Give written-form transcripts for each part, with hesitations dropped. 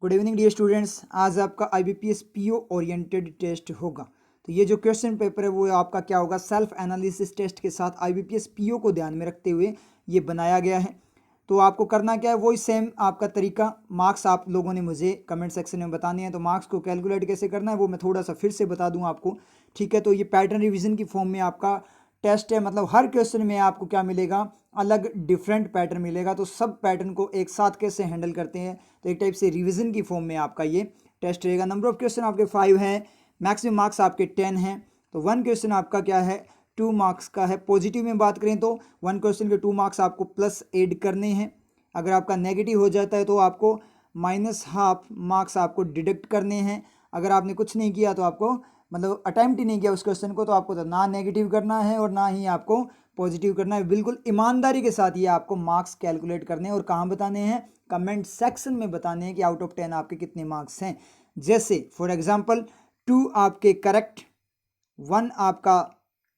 Good evening dear students. आज आपका IBPS PO oriented test होगा। तो ये जो क्वेश्चन पेपर है वो आपका क्या होगा, सेल्फ एनालिसिस टेस्ट के साथ IBPS PO को ध्यान में रखते हुए ये बनाया गया है। तो आपको करना क्या है, वही सेम आपका तरीका। मार्क्स आप लोगों ने मुझे कमेंट सेक्शन में बताने हैं, तो मार्क्स को कैलकुलेट कैसे करना है वो मैं थोड़ा सा फिर से बता दूं आपको। ठीक है, तो ये पैटर्न रिवीजन की फॉर्म में आपका टेस्ट है, मतलब हर क्वेश्चन में आपको क्या मिलेगा, अलग डिफरेंट पैटर्न मिलेगा। तो सब पैटर्न को एक साथ कैसे हैंडल करते हैं, तो एक टाइप से रिवीजन की फॉर्म में आपका ये टेस्ट रहेगा। नंबर ऑफ क्वेश्चन आपके 5 हैं, मैक्सिमम मार्क्स आपके 10 हैं। तो 1 क्वेश्चन आपका क्या है, 2 मार्क्स का है। पॉजिटिव में बात करें तो 1 क्वेश्चन के 2 मार्क्स आपको प्लस ऐड करने हैं। अगर आपका नेगेटिव हो जाता है तो आपको -½ मार्क्स आपको डिडक्ट करने हैं। अगर आपने कुछ नहीं किया तो आपको मतलब अटैम्प्ट ही नहीं किया उस क्वेश्चन को, तो आपको तो ना नेगेटिव करना है और ना ही आपको पॉजिटिव करना है। बिल्कुल ईमानदारी के साथ ये आपको मार्क्स कैलकुलेट करने हैं और कहाँ बताने हैं, कमेंट सेक्शन में बताने हैं कि आउट ऑफ 10 आपके कितने मार्क्स हैं। जैसे फॉर एग्जांपल 2 आपके करेक्ट, 1 आपका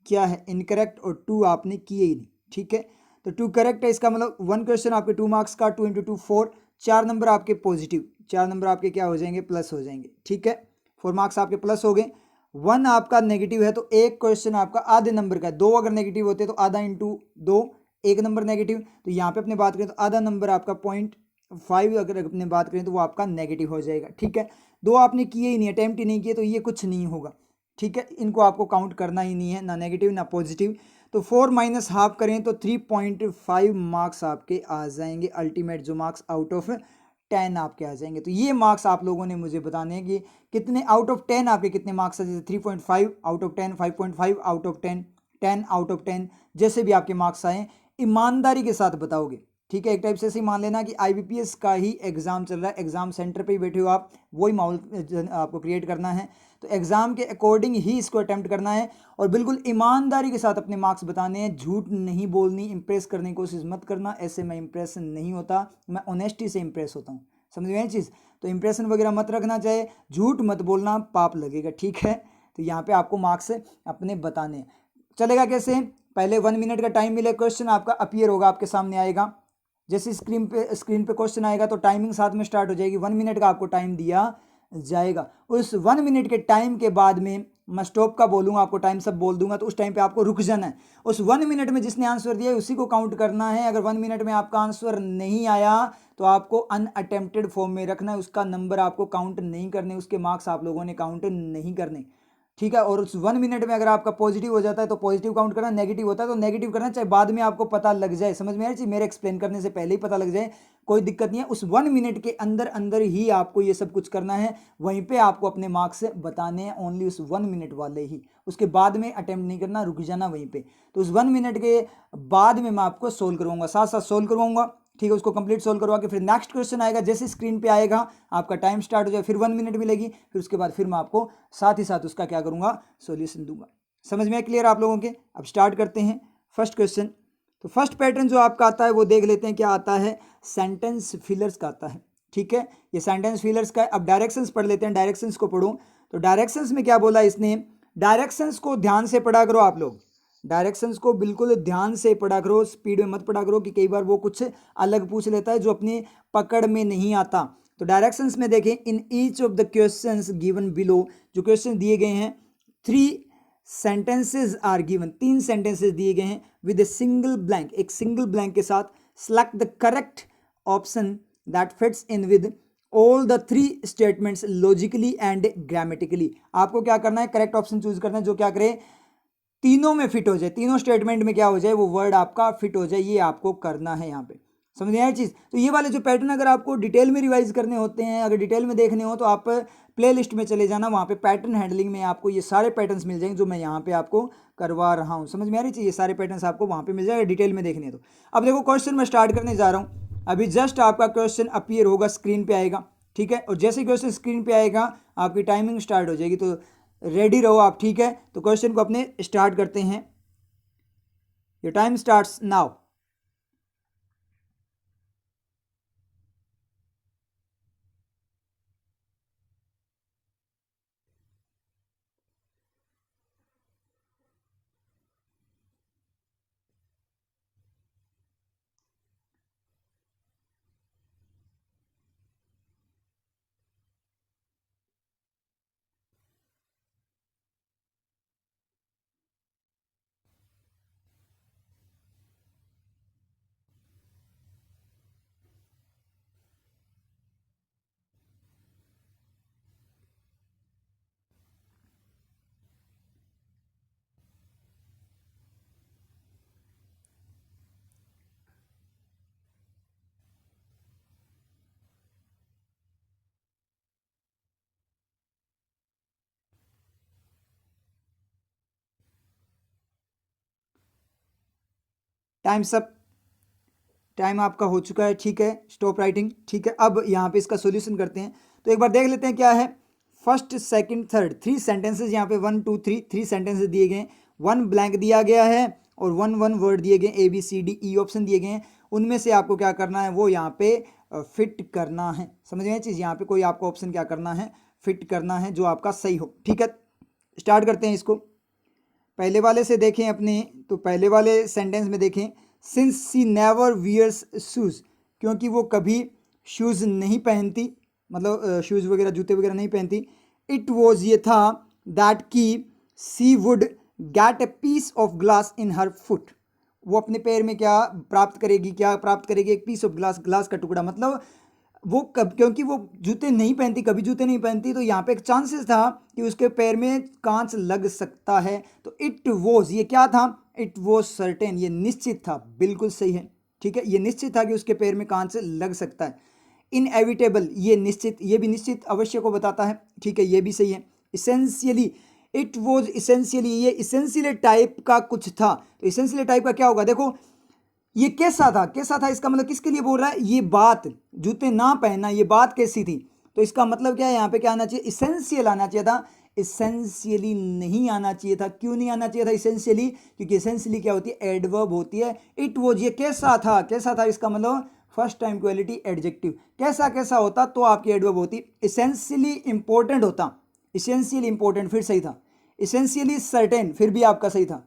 क्या है इनकरेक्ट और 2 आपने किए ही नहीं। ठीक है, तो 2 करेक्ट है, इसका मतलब 1 क्वेश्चन आपके 2 मार्क्स का, 2 × 2 4, 4 नंबर आपके पॉजिटिव, 4 नंबर आपके क्या हो जाएंगे, प्लस हो जाएंगे। ठीक है, 4 मार्क्स आपके प्लस हो गए। 1 आपका नेगेटिव है तो एक क्वेश्चन आपका आधे नंबर का है। 2 अगर नेगेटिव होते तो आधा × 2, 1 नंबर नेगेटिव। तो यहाँ पे अपने बात करें तो आधा नंबर आपका 0.5 अगर अपने बात करें तो वो आपका नेगेटिव हो जाएगा। ठीक है, 2 आपने किए ही नहीं, अटेम्प्ट ही नहीं किए, तो ये कुछ नहीं होगा। ठीक है, इनको आपको काउंट करना ही नहीं है, ना नेगेटिव ना पॉजिटिव। तो 4 -½ करें तो 3.5 मार्क्स आपके आ जाएंगे। अल्टीमेट जो मार्क्स आउट ऑफ 10 आपके आ जाएंगे। तो ये मार्क्स आप लोगों ने मुझे बताने हैं कि कितने आउट ऑफ 10 आपके कितने मार्क्स है। जैसे 3.5 out of 10, 5.5 out of 10, 10 out of 10, जैसे भी आपके मार्क्स आए ईमानदारी के साथ बताओगे। ठीक है, एक टाइप से ऐसे मान लेना कि IBPS का ही एग्जाम चल रहा है, एग्जाम सेंटर पे ही बैठे हो आप, वही माहौल आपको क्रिएट करना है। तो एग्जाम के अकॉर्डिंग ही इसको अटेम्प्ट करना है और बिल्कुल ईमानदारी के साथ अपने मार्क्स बताने हैं। झूठ नहीं बोलनी, इंप्रेस करने की कोशिश मत करना, ऐसे मैं इंप्रेस नहीं होता, मैं ऑनेस्टी से इंप्रेस होता हूँ। समझ में चीज़, तो इंप्रेशन वगैरह मत रखना, चाहे झूठ मत बोलना, पाप लगेगा। ठीक है, तो यहाँ पे आपको मार्क्स अपने बताने चलेगा कैसे। पहले 1 मिनट का टाइम मिले, क्वेश्चन आपका अपीयर होगा, आपके सामने आएगा। जैसे स्क्रीन पे क्वेश्चन आएगा तो टाइमिंग साथ में स्टार्ट हो जाएगी। 1 मिनट का आपको टाइम दिया जाएगा। उस 1 मिनट के टाइम के बाद में मैं स्टॉप का बोलूंगा, आपको टाइम सब बोल दूंगा, तो उस टाइम पे आपको रुक जाना है। उस 1 मिनट में जिसने आंसर दिया है उसी को काउंट करना है। अगर 1 मिनट में आपका आंसर नहीं आया तो आपको अनअटेम्प्टेड फॉर्म में रखना है, उसका नंबर आपको काउंट नहीं करने, उसके मार्क्स आप लोगों ने काउंट नहीं करने। ठीक है, और उस 1 मिनट में अगर आपका पॉजिटिव हो जाता है तो पॉजिटिव काउंट करना, नेगेटिव होता है तो नेगेटिव करना, चाहे बाद में आपको पता लग जाए। समझ में आ रही, मेरे एक्सप्लेन करने से पहले ही पता लग जाए, कोई दिक्कत नहीं है। उस 1 मिनट के अंदर अंदर ही आपको ये सब कुछ करना है, वहीं पे आपको अपने मार्क्स बताने हैं, ओनली उस 1 मिनट वाले ही। उसके बाद में अटेम्प्ट नहीं करना, रुक जाना वहीं पे। तो उस 1 मिनट के बाद में मैं आपको सोल्व करवाऊंगा, साथ साथ सोल्व करवाऊंगा। ठीक है, उसको कंप्लीट सोल्व करवा के फिर नेक्स्ट क्वेश्चन आएगा, जैसे स्क्रीन पे आएगा आपका टाइम स्टार्ट हो जाए, फिर 1 मिनट मिलेगी, फिर उसके बाद फिर मैं आपको साथ ही साथ उसका क्या करूंगा, सॉल्यूशन दूंगा। समझ में क्लियर आप लोगों के। अब स्टार्ट करते हैं फर्स्ट क्वेश्चन। तो फर्स्ट पैटर्न जो आपका आता है वो देख लेते हैं क्या आता है, सेंटेंस फिलर्स का आता है। ठीक है, ये सेंटेंस फिलर्स का है। अब डायरेक्शंस पढ़ लेते हैं, डायरेक्शंस को पढ़ो। तो डायरेक्शंस में क्या बोला इसने, डायरेक्शंस को ध्यान से पढ़ा करो आप लोग, डायरेक्शंस को बिल्कुल ध्यान से पढ़ा करो, स्पीड में मत पढ़ा करो कि कई बार वो कुछ अलग पूछ लेता है जो अपनी पकड़ में नहीं आता। तो डायरेक्शंस में देखें, in each of the questions given below, जो क्वेश्चन दिए गए हैं, 3 सेंटेंसेज आर गिवन, 3 सेंटेंसेज दिए गए हैं विद ए सिंगल ब्लैंक, एक सिंगल ब्लैंक के साथ। Select the correct option that fits in with all the 3 statements logically and grammatically. आपको क्या करना है, करेक्ट ऑप्शन चूज करना है जो क्या करे, तीनों में फिट हो जाए, तीनों स्टेटमेंट में क्या हो जाए, वो वर्ड आपका फिट हो जाए, ये आपको करना है यहाँ पे। समझ में आया चीज़। तो ये वाले जो पैटर्न अगर आपको डिटेल में रिवाइज करने होते हैं, अगर डिटेल में देखने हो तो आप प्ले लिस्ट में चले जाना, वहाँ पे पैटर्न हैंडलिंग में आपको ये सारे पैटर्न्स मिल जाएंगे जो मैं यहाँ पे आपको करवा रहा हूँ। समझ में आ रही चीज़, ये सारे पैटर्न्स आपको वहाँ पे मिल जाएगा डिटेल में देखने। तो अब देखो क्वेश्चन मैं स्टार्ट करने जा रहा हूँ, अभी जस्ट आपका क्वेश्चन अपीयर होगा, स्क्रीन पे आएगा। ठीक है, और जैसे क्वेश्चन स्क्रीन पे आएगा आपकी टाइमिंग स्टार्ट हो जाएगी, तो रेडी रहो आप। ठीक है, तो क्वेश्चन को अपने स्टार्ट करते हैं। Your time starts now. Times up, time आपका हो चुका है, ठीक है, स्टॉप राइटिंग, ठीक है। अब यहाँ पे इसका सॉल्यूशन करते हैं, तो एक बार देख लेते हैं क्या है। फर्स्ट सेकंड थर्ड 3 सेंटेंसेस यहाँ पे 1 2 3 3 सेंटेंसेस दिए गए हैं, 1 ब्लैंक दिया गया है और 1 1 वर्ड दिए गए, ABCDE ऑप्शन दिए गए हैं। उनमें से आपको क्या करना है, वो यहाँ पे फिट करना है। समझ गए चीज़, यहाँ पे कोई आपको ऑप्शन क्या करना है, फिट करना है जो आपका सही हो, ठीक है। स्टार्ट करते हैं इसको। पहले वाले से देखें अपने, तो पहले वाले सेंटेंस में देखें, since C never wears shoes, क्योंकि वो कभी शूज़ नहीं पहनती, मतलब शूज़ वगैरह जूते वगैरह नहीं पहनती। इट वॉज, ये था, दैट की she would get a piece of glass in her foot, वो अपने पैर में क्या प्राप्त करेगी, क्या प्राप्त करेगी, एक पीस ऑफ ग्लास, ग्लास का टुकड़ा। मतलब वो कब, क्योंकि वो जूते नहीं पहनती, कभी जूते नहीं पहनती, तो यहाँ पे एक चांसेस था कि उसके पैर में कांच लग सकता है। तो इट वॉज, ये क्या था, इट वॉज सर्टेन, ये निश्चित था, बिल्कुल सही है, ठीक है। ये निश्चित था कि उसके पैर में कांच लग सकता है। इनएविटेबल, ये निश्चित, ये भी निश्चित अवश्य को बताता है, ठीक है, ये भी सही है। इसेंशियली, इट वॉज इसेंशियली, ये इसेंशियल टाइप का कुछ था। तो इसेंशियल टाइप का क्या होगा, देखो ये कैसा था, कैसा था, इसका मतलब किसके लिए बोल रहा है, ये बात, जूते ना पहनना, ये बात कैसी थी। तो इसका मतलब क्या है, यहाँ पे क्या आना चाहिए, इसेंशियल आना चाहिए था, इसेंशियली नहीं आना चाहिए था। क्यों नहीं आना चाहिए था इसेंशियली, क्योंकि इसेंशियली क्या होती है, एडवर्ब होती है। इट वॉज, ये कैसा था, कैसा था, इसका मतलब फर्स्ट टाइम क्वालिटी एडजेक्टिव, कैसा कैसा होता तो आपकी एडवर्ब होती। इसेंशियली इंपॉर्टेंट होता, इसेंशियली इंपॉर्टेंट फिर सही था। इसेंशियली सर्टेन फिर भी आपका सही था।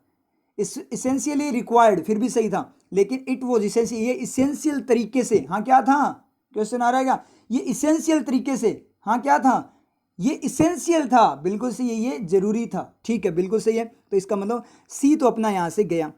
इसेंशियली रिक्वायर्ड फिर भी सही था। लेकिन इट वॉज इसेंशियल, ये इसेंशियल तरीके से, हाँ क्या था, क्वेश्चन आ रहेगा, ये इसेंशियल तरीके से, हाँ क्या था, ये इसेंशियल था, बिल्कुल सही है, ये जरूरी था, ठीक है, बिल्कुल सही है। तो इसका मतलब सी तो अपना यहां से गया।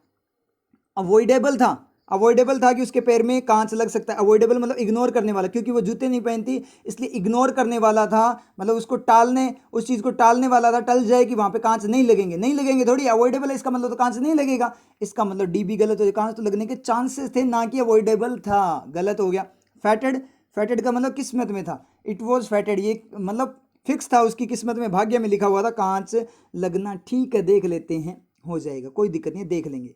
अवॉइडेबल था, अवॉइडेबल था कि उसके पैर में कांच लग सकता है। अवॉइडेबल मतलब इग्नोर करने वाला, क्योंकि वो जूते नहीं पहनती इसलिए इग्नोर करने वाला था, मतलब उसको टालने, उस चीज़ को टालने वाला था, टल जाए कि वहाँ पे कांच नहीं लगेंगे, नहीं लगेंगे थोड़ी, अवॉइडेबल है इसका मतलब तो कांच नहीं लगेगा। इसका मतलब डी भी गलत हो, कांच तो लगने के चांसेस थे, ना कि अवॉइडेबल था, गलत हो गया। फैटेड, फैटेड का मतलब किस्मत में था, इट वॉज फैटेड, ये मतलब फिक्स था, उसकी किस्मत में, भाग्य में लिखा हुआ था कांच लगना, ठीक है, देख लेते हैं, हो जाएगा, कोई दिक्कत नहीं है, देख लेंगे।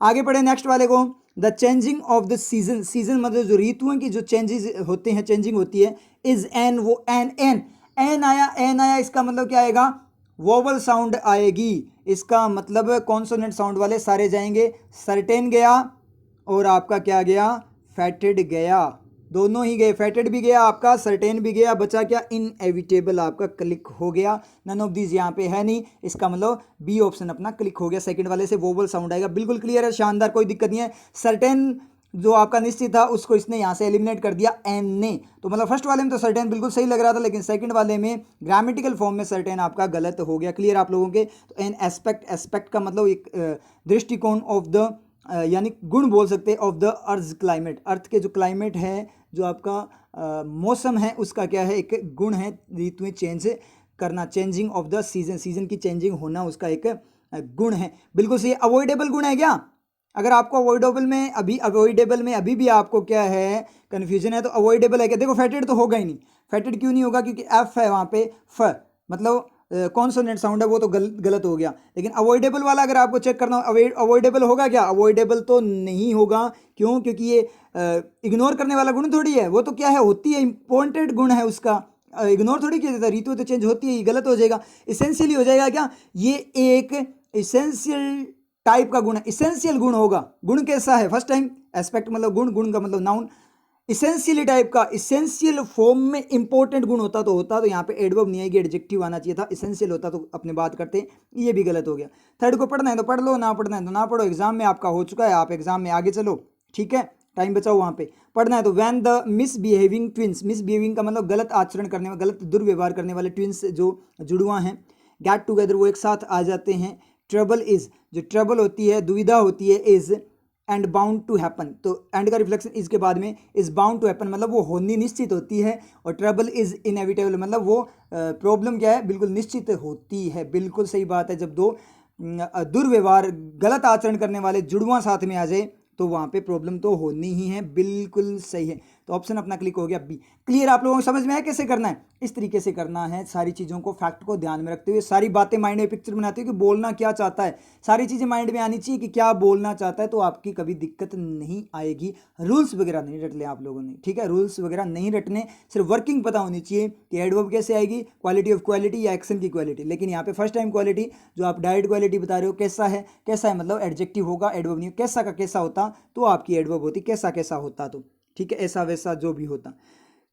आगे पढ़े नेक्स्ट वाले को, the changing of the season, season मतलब जो ऋतुओं की जो चेंजेस होते हैं, चेंजिंग होती है, इज एन, वो एन, एन आया, एन आया, इसका मतलब क्या आएगा, वोवल साउंड आएगी, इसका मतलब कॉन्सोनेंट साउंड वाले सारे जाएंगे। सर्टेन गया और आपका क्या गया, फैटेड गया, दोनों ही गए, फैटेड भी गया आपका, सर्टेन भी गया, बचा क्या, इनएविटेबल आपका क्लिक हो गया। नन ऑफ दीज यहाँ पे है नहीं, इसका मतलब बी ऑप्शन अपना क्लिक हो गया, सेकंड वाले से वोवल साउंड आएगा, बिल्कुल क्लियर है, शानदार, कोई दिक्कत नहीं है। सर्टेन जो आपका निश्चित था उसको इसने यहाँ से एलिमिनेट कर दिया एन ने, तो मतलब फर्स्ट वाले में तो सर्टेन बिल्कुल सही लग रहा था, लेकिन सेकंड वाले में ग्रामेटिकल फॉर्म में सर्टेन आपका गलत हो गया। क्लियर आप लोगों के, तो एन एस्पेक्ट, एस्पेक्ट का मतलब एक दृष्टिकोण ऑफ द, यानी गुण बोल सकते हैं, ऑफ द अर्थ क्लाइमेट, अर्थ के जो क्लाइमेट है, जो आपका मौसम है, उसका क्या है, एक गुण है, ऋतुएं चेंज करना, changing of the season, season की चेंजिंग होना उसका एक गुण है, बिल्कुल सही। अवॉइडेबल गुण है क्या, अगर आपको अवॉइडेबल में अभी भी आपको क्या है, कन्फ्यूजन है, तो अवॉइडेबल है क्या, देखो फैटेड तो होगा ही नहीं, फैटेड क्यों नहीं होगा, क्योंकि एफ है वहाँ पे, फ मतलब कॉन्सोनेंट साउंड है, वो तो गलत हो गया। लेकिन अवॉइडेबल वाला अगर आपको चेक करना हो, अवॉइडेबल होगा क्या, अवॉइडेबल तो नहीं होगा, क्यों, क्योंकि ये इग्नोर करने वाला गुण थोड़ी है, वो तो क्या है, होती है, इंपॉर्टेंट गुण है उसका, इग्नोर थोड़ी किया जाता, ऋतु तो चेंज होती है, ये गलत हो जाएगा। इसेंशियली हो जाएगा क्या, ये एक इसेंशियल टाइप का गुण है, इसेंशियल गुण होगा, गुण कैसा है, फर्स्ट टाइम, एस्पेक्ट मतलब गुण, गुण का मतलब नाउन, इसेंशियल टाइप का, इसेंशियल फॉर्म में इंपॉर्टेंट गुण होता तो यहाँ पे एडवर्ब नहीं आएगी, एडजेक्टिव आना चाहिए था, इसेंशियल होता तो अपने बात करते, ये भी गलत हो गया। थर्ड को पढ़ना है तो पढ़ लो, ना पढ़ना है तो ना पढ़ो, एग्जाम में आपका हो चुका है, आप एग्जाम में आगे चलो, ठीक है, टाइम बचाओ वहाँ पे, पढ़ना है तो when the misbehaving twins, misbehaving का मतलब गलत आचरण करने वाले, गलत दुर्व्यवहार करने वाले ट्विंस जो जुड़वा हैं, गेट टुगेदर, वो एक साथ आ जाते हैं। ट्रबल इज, जो ट्रबल होती है, दुविधा होती है, is end bound to happen, तो एंड का रिफ्लेक्शन इज के बाद में, इज बाउंड टू हैपन मतलब वो होनी निश्चित होती है, और ट्रबल इज इनएविटेबल मतलब वो प्रॉब्लम क्या है, बिल्कुल निश्चित होती है, बिल्कुल सही बात है। जब दो दुर्व्यवहार, गलत आचरण करने वाले जुड़वा साथ में आ जाए तो वहाँ पे प्रॉब्लम तो होनी ही है, बिल्कुल सही है। तो ऑप्शन अपना क्लिक हो गया बी। क्लियर? आप लोगों को समझ में आया कैसे करना है? इस तरीके से करना है सारी चीज़ों को, फैक्ट को ध्यान में रखते हुए, सारी बातें माइंड में पिक्चर बनाते हुए कि बोलना क्या चाहता है, सारी चीज़ें माइंड में आनी चाहिए कि क्या बोलना चाहता है, तो आपकी कभी दिक्कत नहीं आएगी। रूल्स वगैरह नहीं रट ले आप लोगों ने, ठीक है? रूल्स वगैरह नहीं रटने, सिर्फ वर्किंग पता होनी चाहिए कि एडवर्ब कैसे आएगी, क्वालिटी ऑफ क्वालिटी या एक्शन की क्वालिटी। लेकिन यहाँ पे फर्स्ट टाइम क्वालिटी जो आप डायरेक्ट क्वालिटी बता रहे हो, कैसा है, कैसा है मतलब एडजेक्टिव होगा, एडवर्ब नहीं। कैसा का कैसा होता तो आपकी एडवर्ब होती, कैसा कैसा होता तो, ठीक है? ऐसा वैसा जो भी होता।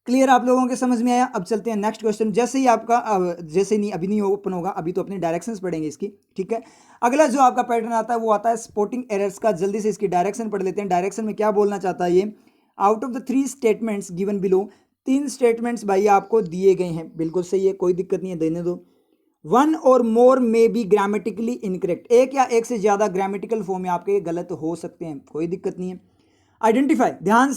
क्लियर? आप लोगों के समझ में आया? अब चलते हैं नेक्स्ट क्वेश्चन। जैसे ही आपका जैसे नहीं, अभी नहीं ओपन होगा, अभी तो अपने डायरेक्शंस पढ़ेंगे इसकी, ठीक है? अगला जो आपका पैटर्न आता है वो आता है स्पॉटिंग एरर्स का। जल्दी से इसकी डायरेक्शन पढ़ लेते हैं। डायरेक्शन में क्या बोलना चाहता है ये? Out of the 3 statements given below, 3 statements भाई आपको दिए गए हैं, बिल्कुल सही है, कोई दिक्कत नहीं है, देने दो। वन और मोर मे बी ग्रामेटिकली इनकरेक्ट, एक या एक से ज्यादा ग्रामेटिकल फॉर्म में आपके गलत हो सकते हैं, कोई दिक्कत नहीं है। आइडेंटिफाई, ध्यान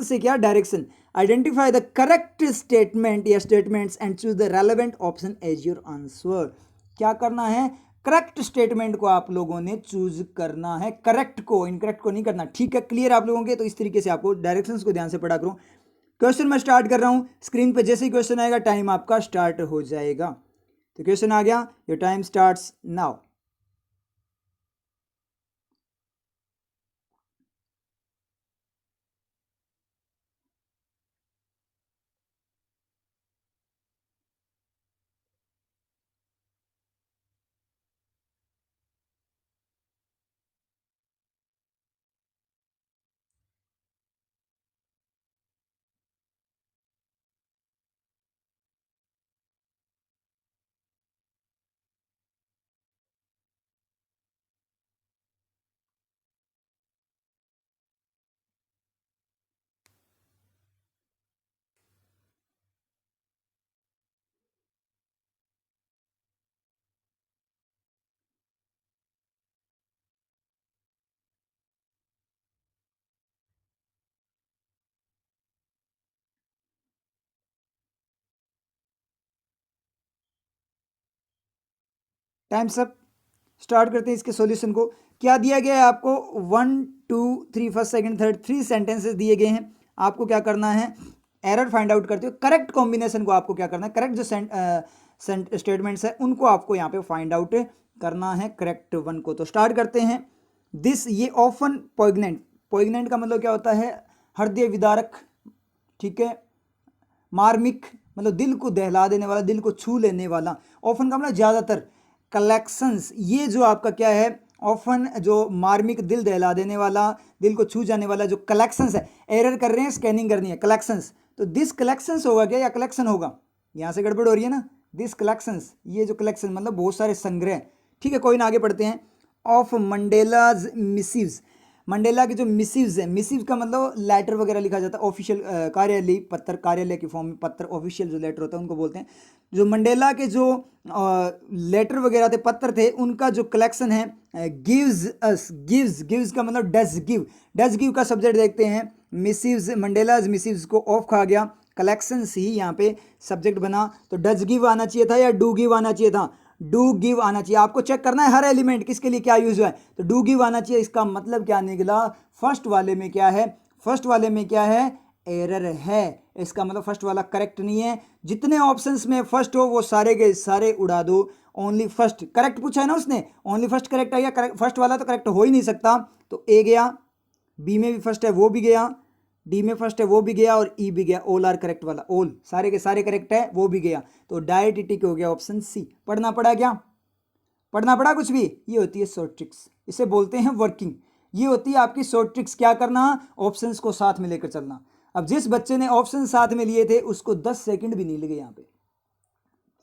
से क्या direction, identify the correct statement या statements and choose the relevant option as your answer. क्या करना है? करेक्ट स्टेटमेंट को आप लोगों ने चूज करना है, करेक्ट को, इनकरेक्ट को नहीं करना, ठीक है? क्लियर आप लोगों के? तो इस तरीके से आपको डायरेक्शंस को ध्यान से पढ़ा करो। क्वेश्चन मैं स्टार्ट कर रहा हूं, स्क्रीन पे जैसे ही क्वेश्चन आएगा टाइम आपका स्टार्ट हो जाएगा। तो क्वेश्चन आ गया, your time starts now. Time सब स्टार्ट करते हैं इसके सॉल्यूशन को। क्या दिया गया है आपको? 1 2 3 फर्स्ट सेकंड थर्ड, 3 सेंटेंसेस दिए गए हैं। आपको क्या करना है? एरर फाइंड आउट करते हो, करेक्ट कॉम्बिनेशन को आपको क्या करना है, करेक्ट जो स्टेटमेंट्स है उनको आपको यहाँ पे फाइंड आउट करना है, करेक्ट वन को। तो स्टार्ट करते हैं। दिस, ये ऑफन पॉइग्नेंट, पॉइग्नेंट का मतलब क्या होता है? हृदय विदारक, ठीक है? मार्मिक मतलब दिल को दहला देने वाला, दिल को छू लेने वाला। ऑफन का मतलब ज़्यादातर। कलेक्शंस, ये जो आपका क्या है? ऑफन जो मार्मिक, दिल दहला देने वाला, दिल को छू जाने वाला जो कलेक्शंस है। एरर कर रहे हैं, स्कैनिंग करनी है, कलेक्शंस। तो दिस कलेक्शंस होगा क्या या कलेक्शन होगा? यहाँ से गड़बड़ हो रही है ना। दिस कलेक्शंस, ये जो कलेक्शन मतलब बहुत सारे संग्रह, ठीक है? कोई ना, आगे पढ़ते हैं। ऑफ मंडेलाज मिसिव्स, मंडेला के जो मिसिव्स है, मिसिव का मतलब लेटर वगैरह लिखा जाता है, ऑफिशियल कार्यालय पत्र, कार्यालय की फॉर्म में पत्र, ऑफिशियल जो लेटर होता है उनको बोलते हैं। जो मंडेला के जो लेटर वगैरह थे, पत्र थे, उनका जो कलेक्शन है, गिव्स अस, गिव्स का मतलब डज गिव का सब्जेक्ट देखते हैं। मिसिव्स, मंडेलाज मिसिव्स को ऑफ खा गया, कलेक्शन ही यहाँ पे सब्जेक्ट बना, तो डज गिव आना चाहिए था या डू गिव आना चाहिए था? डू गिव आना चाहिए। आपको चेक करना है हर एलिमेंट किसके लिए क्या यूज हुआ है, तो डू गिव आना चाहिए। इसका मतलब क्या निकला? फर्स्ट वाले में क्या है? फर्स्ट वाले में क्या है? एरर है। इसका मतलब फर्स्ट वाला करेक्ट नहीं है। जितने ऑप्शंस में फर्स्ट हो वो सारे के सारे उड़ा दो, ओनली फर्स्ट करेक्ट पूछा है ना उसने, ओनली फर्स्ट करेक्ट आएगा। करेक्ट फर्स्ट वाला तो करेक्ट हो ही नहीं सकता, तो ए गया, बी में भी फर्स्ट है वो भी गया, डी में फर्स्ट है वो भी गया, और ई भी गया। ऑल आर करेक्ट वाला, ऑल सारे के सारे करेक्ट है वो भी गया, तो डायरेक्ट टिक हो गया ऑप्शन सी। पढ़ना पड़ा क्या? पढ़ना पड़ा कुछ भी? ये होती है शॉर्ट ट्रिक्स, इसे बोलते हैं वर्किंग। ये होती है आपकी शॉर्ट ट्रिक्स। क्या करना? ऑप्शंस को साथ में लेकर चलना। अब जिस बच्चे ने ऑप्शन साथ में लिए थे उसको 10 सेकंड भी नहीं लगे, यहाँ पे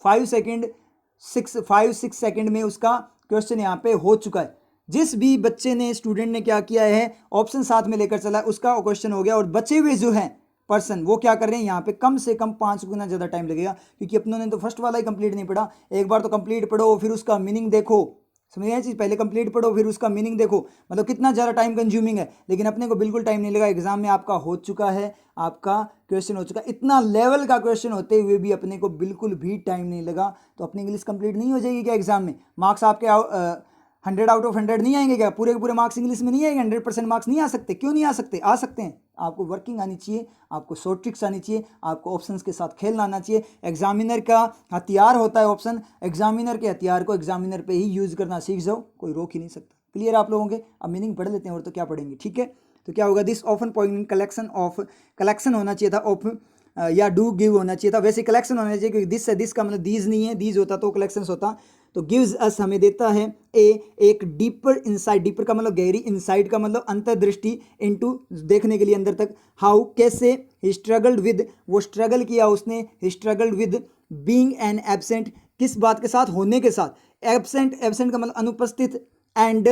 5-6 सेकंड में उसका क्वेश्चन यहाँ पे हो चुका है। जिस भी बच्चे ने, स्टूडेंट ने क्या किया है, ऑप्शन साथ में लेकर चला, उसका क्वेश्चन हो गया। और बचे हुए जो हैं पर्सन, वो क्या कर रहे हैं, यहाँ पे कम से कम 5 गुना ज़्यादा टाइम लगेगा, क्योंकि अपनों ने तो फर्स्ट वाला ही कंप्लीट नहीं पढ़ा। एक बार तो कंप्लीट पढ़ो, फिर उसका मीनिंग देखो, समझ गए चीज़? पहले कंप्लीट पढ़ो फिर उसका मीनिंग देखो, मतलब कितना ज़्यादा टाइम कंज्यूमिंग है। लेकिन अपने को बिल्कुल टाइम नहीं लगा, एग्जाम में आपका हो चुका है, आपका क्वेश्चन हो चुका है। इतना लेवल का क्वेश्चन होते हुए भी अपने को बिल्कुल भी टाइम नहीं लगा, तो अपनी इंग्लिश कंप्लीट नहीं हो जाएगी क्या एग्जाम में? मार्क्स आपके 100 आउट ऑफ 100 नहीं आएंगे क्या? पूरे के पूरे मार्क्स इंग्लिश में नहीं आएंगे? 100% मार्क्स नहीं आ सकते? क्यों नहीं आ सकते? आ सकते हैं। आपको वर्किंग आनी चाहिए, आपको शॉर्ट ट्रिक्स आनी चाहिए, आपको ऑप्शंस के साथ खेलना आना चाहिए। एग्जामिनर का हथियार होता है ऑप्शन, एग्जामिनर के हथियार को एग्जामिनर पे ही यूज करना सीख जाओ, कोई रोक ही नहीं सकता। क्लियर आप लोगों के? अब मीनिंग पढ़ लेते हैं और तो क्या पढ़ेंगे, ठीक है। तो क्या होगा, दिस ऑफन पॉइंट कलेक्शन होना चाहिए था, ऑफ या डू गिव होना चाहिए था। वैसे कलेक्शन होना चाहिए क्योंकि दिस से दिस का मतलब दीज नहीं है, दीज होता तो कलेक्शंस होता। तो गिव्स अस हमें देता है एक डीपर इंसाइट, डीपर का मतलब गहरी, इनसाइट का मतलब अंतर्दृष्टि, इनटू देखने के लिए अंदर तक। हाउ कैसे, ही स्ट्रगल्ड विद, वो स्ट्रगल किया उसने, he struggled with being an absent, किस बात के साथ, होने के साथ, एब्सेंट, एब्सेंट का मतलब अनुपस्थित, and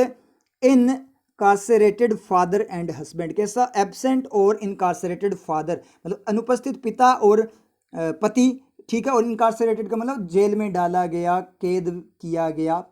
incarcerated father and husband, कैसा, एब्सेंट और इनकार्सरेटेड फादर मतलब अनुपस्थित पिता और पति, ठीक है। और इनकार्सरेटेड का मतलब जेल में डाला गया, कैद किया गया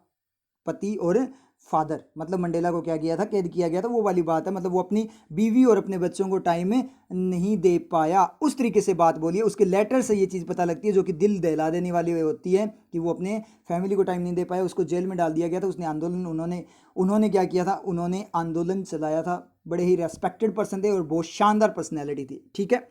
पति और फादर, मतलब मंडेला को क्या किया था, कैद किया गया था, वो वाली बात है। मतलब वो अपनी बीवी और अपने बच्चों को टाइम नहीं दे पाया, उस तरीके से बात बोली है। उसके लेटर से ये चीज़ पता लगती है, जो कि दिल दहला देने वाली होती है, कि वो अपने फैमिली को टाइम नहीं दे पाया, उसको जेल में डाल दिया गया था। उसने आंदोलन, उन्होंने क्या किया था, उन्होंने आंदोलन चलाया था। बड़े ही रेस्पेक्टेड पर्सन थे और बहुत शानदार पर्सनैलिटी थी, ठीक है।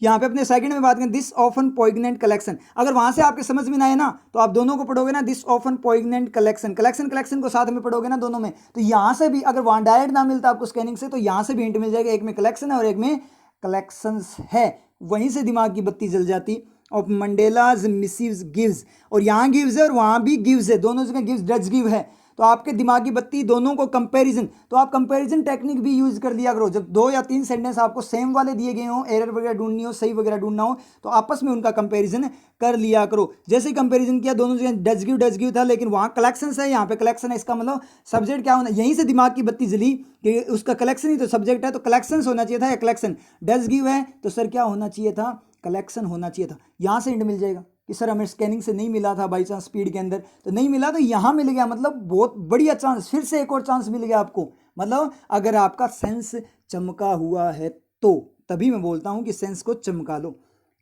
यहाँ पे अपने सेकंड में बात करें, दिस ऑफन पॉइग्नेंट कलेक्शन, अगर वहां से आपके समझ में ना आए ना, तो आप दोनों को पढ़ोगे ना, this often poignant collection, collection को साथ में पढ़ोगे ना दोनों में, तो यहां से भी अगर वहां डायरेक्ट ना मिलता आपको स्कैनिंग से, तो यहां से भी हिंट मिल जाएगा, एक में कलेक्शन है और एक में कलेक्शंस है। वहीं से दिमाग की बत्ती जल जाती। ऑफ मंडेलाज मिसिव्स गिव्स, और यहाँ गिव्स है और वहां भी गिव्स है, दोनों जगह गिव्स, डज गिव है। तो आपके दिमाग की बत्ती दोनों को कंपैरिजन, तो आप कंपैरिजन टेक्निक भी यूज कर लिया करो। जब 2 या 3 सेंटेंस आपको सेम वाले दिए गए हो, एरर वगैरह ढूंढनी हो, सही वगैरह ढूंढना हो, तो आपस में उनका कंपैरिजन कर लिया करो। जैसे कंपैरिजन किया, दोनों जगह डज गिव था, लेकिन वहां कलेक्शन है, यहाँ पे कलेक्शन है, इसका मतलब सब्जेक्ट क्या होना, यहीं से दिमाग की बत्ती जली कि उसका कलेक्शन ही तो सब्जेक्ट है, तो कलेक्शन होना चाहिए था या कलेक्शन। डज गिव है तो सर क्या होना चाहिए था, कलेक्शन होना चाहिए था। यहां से इंड मिल जाएगा कि सर हमें स्कैनिंग से नहीं मिला था बाई चांस स्पीड के अंदर, तो नहीं मिला, तो यहाँ मिल गया, मतलब बहुत बढ़िया चांस, फिर से एक और चांस मिल गया आपको। मतलब अगर आपका सेंस चमका हुआ है तो तभी मैं बोलता हूँ कि सेंस को चमका लो।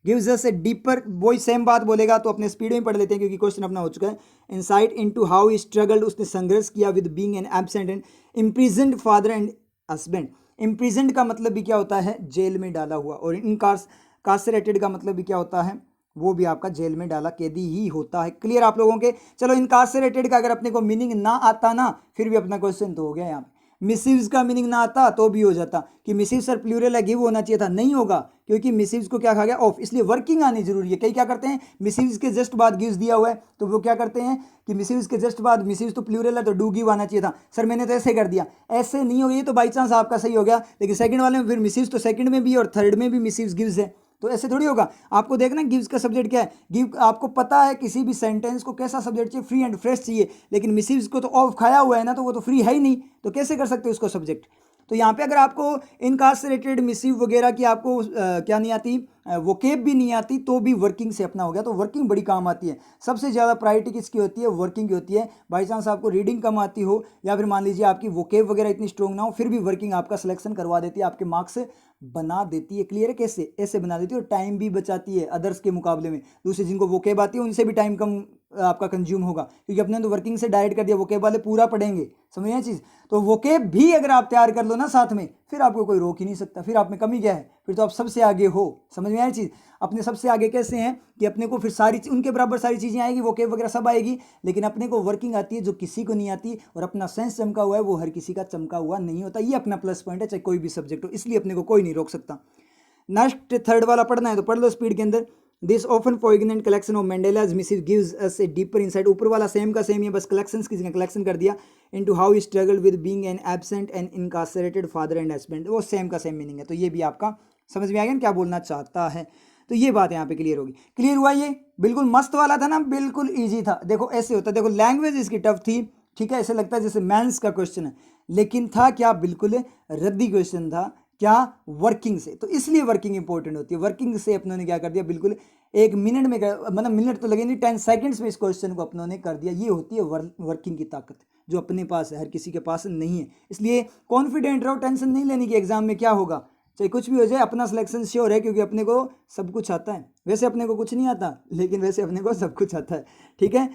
गिव्स अस ए डीपर, वही सेम बात बोलेगा, तो अपने स्पीड में पढ़ लेते हैं क्योंकि क्वेश्चन अपना हो चुका है। Insight into how he struggled, उसने संघर्ष किया with being an absent and imprisoned father and husband. Imprisoned का मतलब भी क्या होता है, जेल में डाला हुआ, और इनकार्सरेटेड का मतलब भी क्या होता है, वो भी आपका जेल में डाला कैदी ही होता है। क्लियर आप लोगों के? चलो, इनकार्सरेटेड का अगर अपने को मीनिंग ना आता ना, फिर भी अपना क्वेश्चन तो हो गया यहाँ पे। मिसिव्स का मीनिंग ना आता तो भी हो जाता कि मिसिव सर प्लूरल है, गिव होना चाहिए था, नहीं होगा क्योंकि मिसिव्स को क्या कहा गया, ऑफ, इसलिए वर्किंग आनी जरूरी है। कई क्या करते हैं, मिसिव्स के जस्ट बाद गिव्स दिया हुआ है तो वो क्या करते हैं कि मिसिव्स के जस्ट बाद, मिसिव्स तो प्लूरल है तो डू गिव आना चाहिए था, सर मैंने तो ऐसे कर दिया, ऐसे नहीं हो गया, ये तो बाई चांस आपका सही हो गया, लेकिन सेकंड वाले में फिर मिसिव्स तो सेकंड में भी और थर्ड में भी मिसिव्स गिव्स है, तो ऐसे थोड़ी होगा। आपको देखना गिव्स का सब्जेक्ट क्या है, गिव, आपको पता है किसी भी सेंटेंस को कैसा सब्जेक्ट चाहिए, फ्री एंड फ्रेश चाहिए, लेकिन मिसिव्स को तो ऑफ खाया हुआ है ना, तो वो तो फ्री है ही नहीं, तो कैसे कर सकते हो उसको सब्जेक्ट। तो यहाँ पे अगर आपको इनकार्सरेटेड, मिसिव वगैरह की आपको क्या नहीं आती, वोकेब भी नहीं आती, तो भी वर्किंग से अपना हो गया। तो वर्किंग बड़ी काम आती है। सबसे ज़्यादा प्रायोरिटी किसकी होती है, वर्किंग की होती है। बाई चांस आपको रीडिंग कम आती हो या फिर मान लीजिए आपकी वोकेब वगैरह इतनी स्ट्रॉन्ग ना हो, फिर भी वर्किंग आपका सिलेक्शन करवा देती है, आपके मार्क्स बना देती है। क्लियर है? कैसे? ऐसे बना देती है, और टाइम भी बचाती है अदर्स के मुकाबले में। दूसरे जिनको वोकेब आती है उनसे भी टाइम कम आपका कंज्यूम होगा, क्योंकि अपने तो वर्किंग से डायरेक्ट कर दिया, वोकेब वाले पूरा पढ़ेंगे, समझ रहे चीज़। तो वोकेब भी अगर आप तैयार कर लो ना साथ में, फिर आपको कोई रोक ही नहीं सकता, फिर आप में कमी क्या है, फिर तो आप सबसे आगे हो। समझ में आया चीज़? अपने सबसे आगे कैसे हैं कि अपने को फिर सारी उनके बराबर सारी चीज़ें आएगी, वोकेब वगैरह सब आएगी, लेकिन अपने को वर्किंग आती है जो किसी को नहीं आती, और अपना सेंस चमका हुआ है वो हर किसी का चमका हुआ नहीं होता। ये अपना प्लस पॉइंट है, चाहे कोई भी सब्जेक्ट हो, इसलिए अपने को कोई नहीं रोक सकता। नेक्स्ट थर्ड वाला पढ़ना है तो पढ़ लो स्पीड के अंदर। This often poignant collection of Mandela's massive gives us a deeper insight, ऊपर वाला सेम का सेम ही, बस कलेक्शंस की जगह कलेक्शन कर दिया, into how he struggle with being an absent and incarcerated father and husband, वो सेम का सेम मीनिंग है। तो ये भी आपका समझ में आ गया क्या बोलना चाहता है। तो ये बात यहाँ पे क्लियर होगी। क्लियर हुआ? ये बिल्कुल मस्त वाला था ना, बिल्कुल ईजी था। देखो ऐसे होता है, देखो लैंग्वेज इसकी टफ थी, ठीक है, ऐसे लगता है जैसे मैथ्स का क्वेश्चन है, लेकिन था क्या, बिल्कुल रद्दी क्वेश्चन था, क्या, वर्किंग से। तो इसलिए वर्किंग इंपॉर्टेंट होती है। वर्किंग से अपनों ने क्या कर दिया, बिल्कुल 1 मिनट में, मतलब मिनट तो लगे नहीं, 10 सेकंड्स में इस क्वेश्चन को अपनों ने कर दिया। ये होती है वर्किंग की ताकत, जो अपने पास है, हर किसी के पास नहीं है। इसलिए कॉन्फिडेंट रहो, टेंशन नहीं लेनी कि एग्जाम में क्या होगा, चाहे कुछ भी हो जाए, अपना सिलेक्शन श्योर है, क्योंकि अपने को सब कुछ आता है। वैसे अपने को कुछ नहीं आता, लेकिन वैसे अपने को सब कुछ आता है, ठीक है।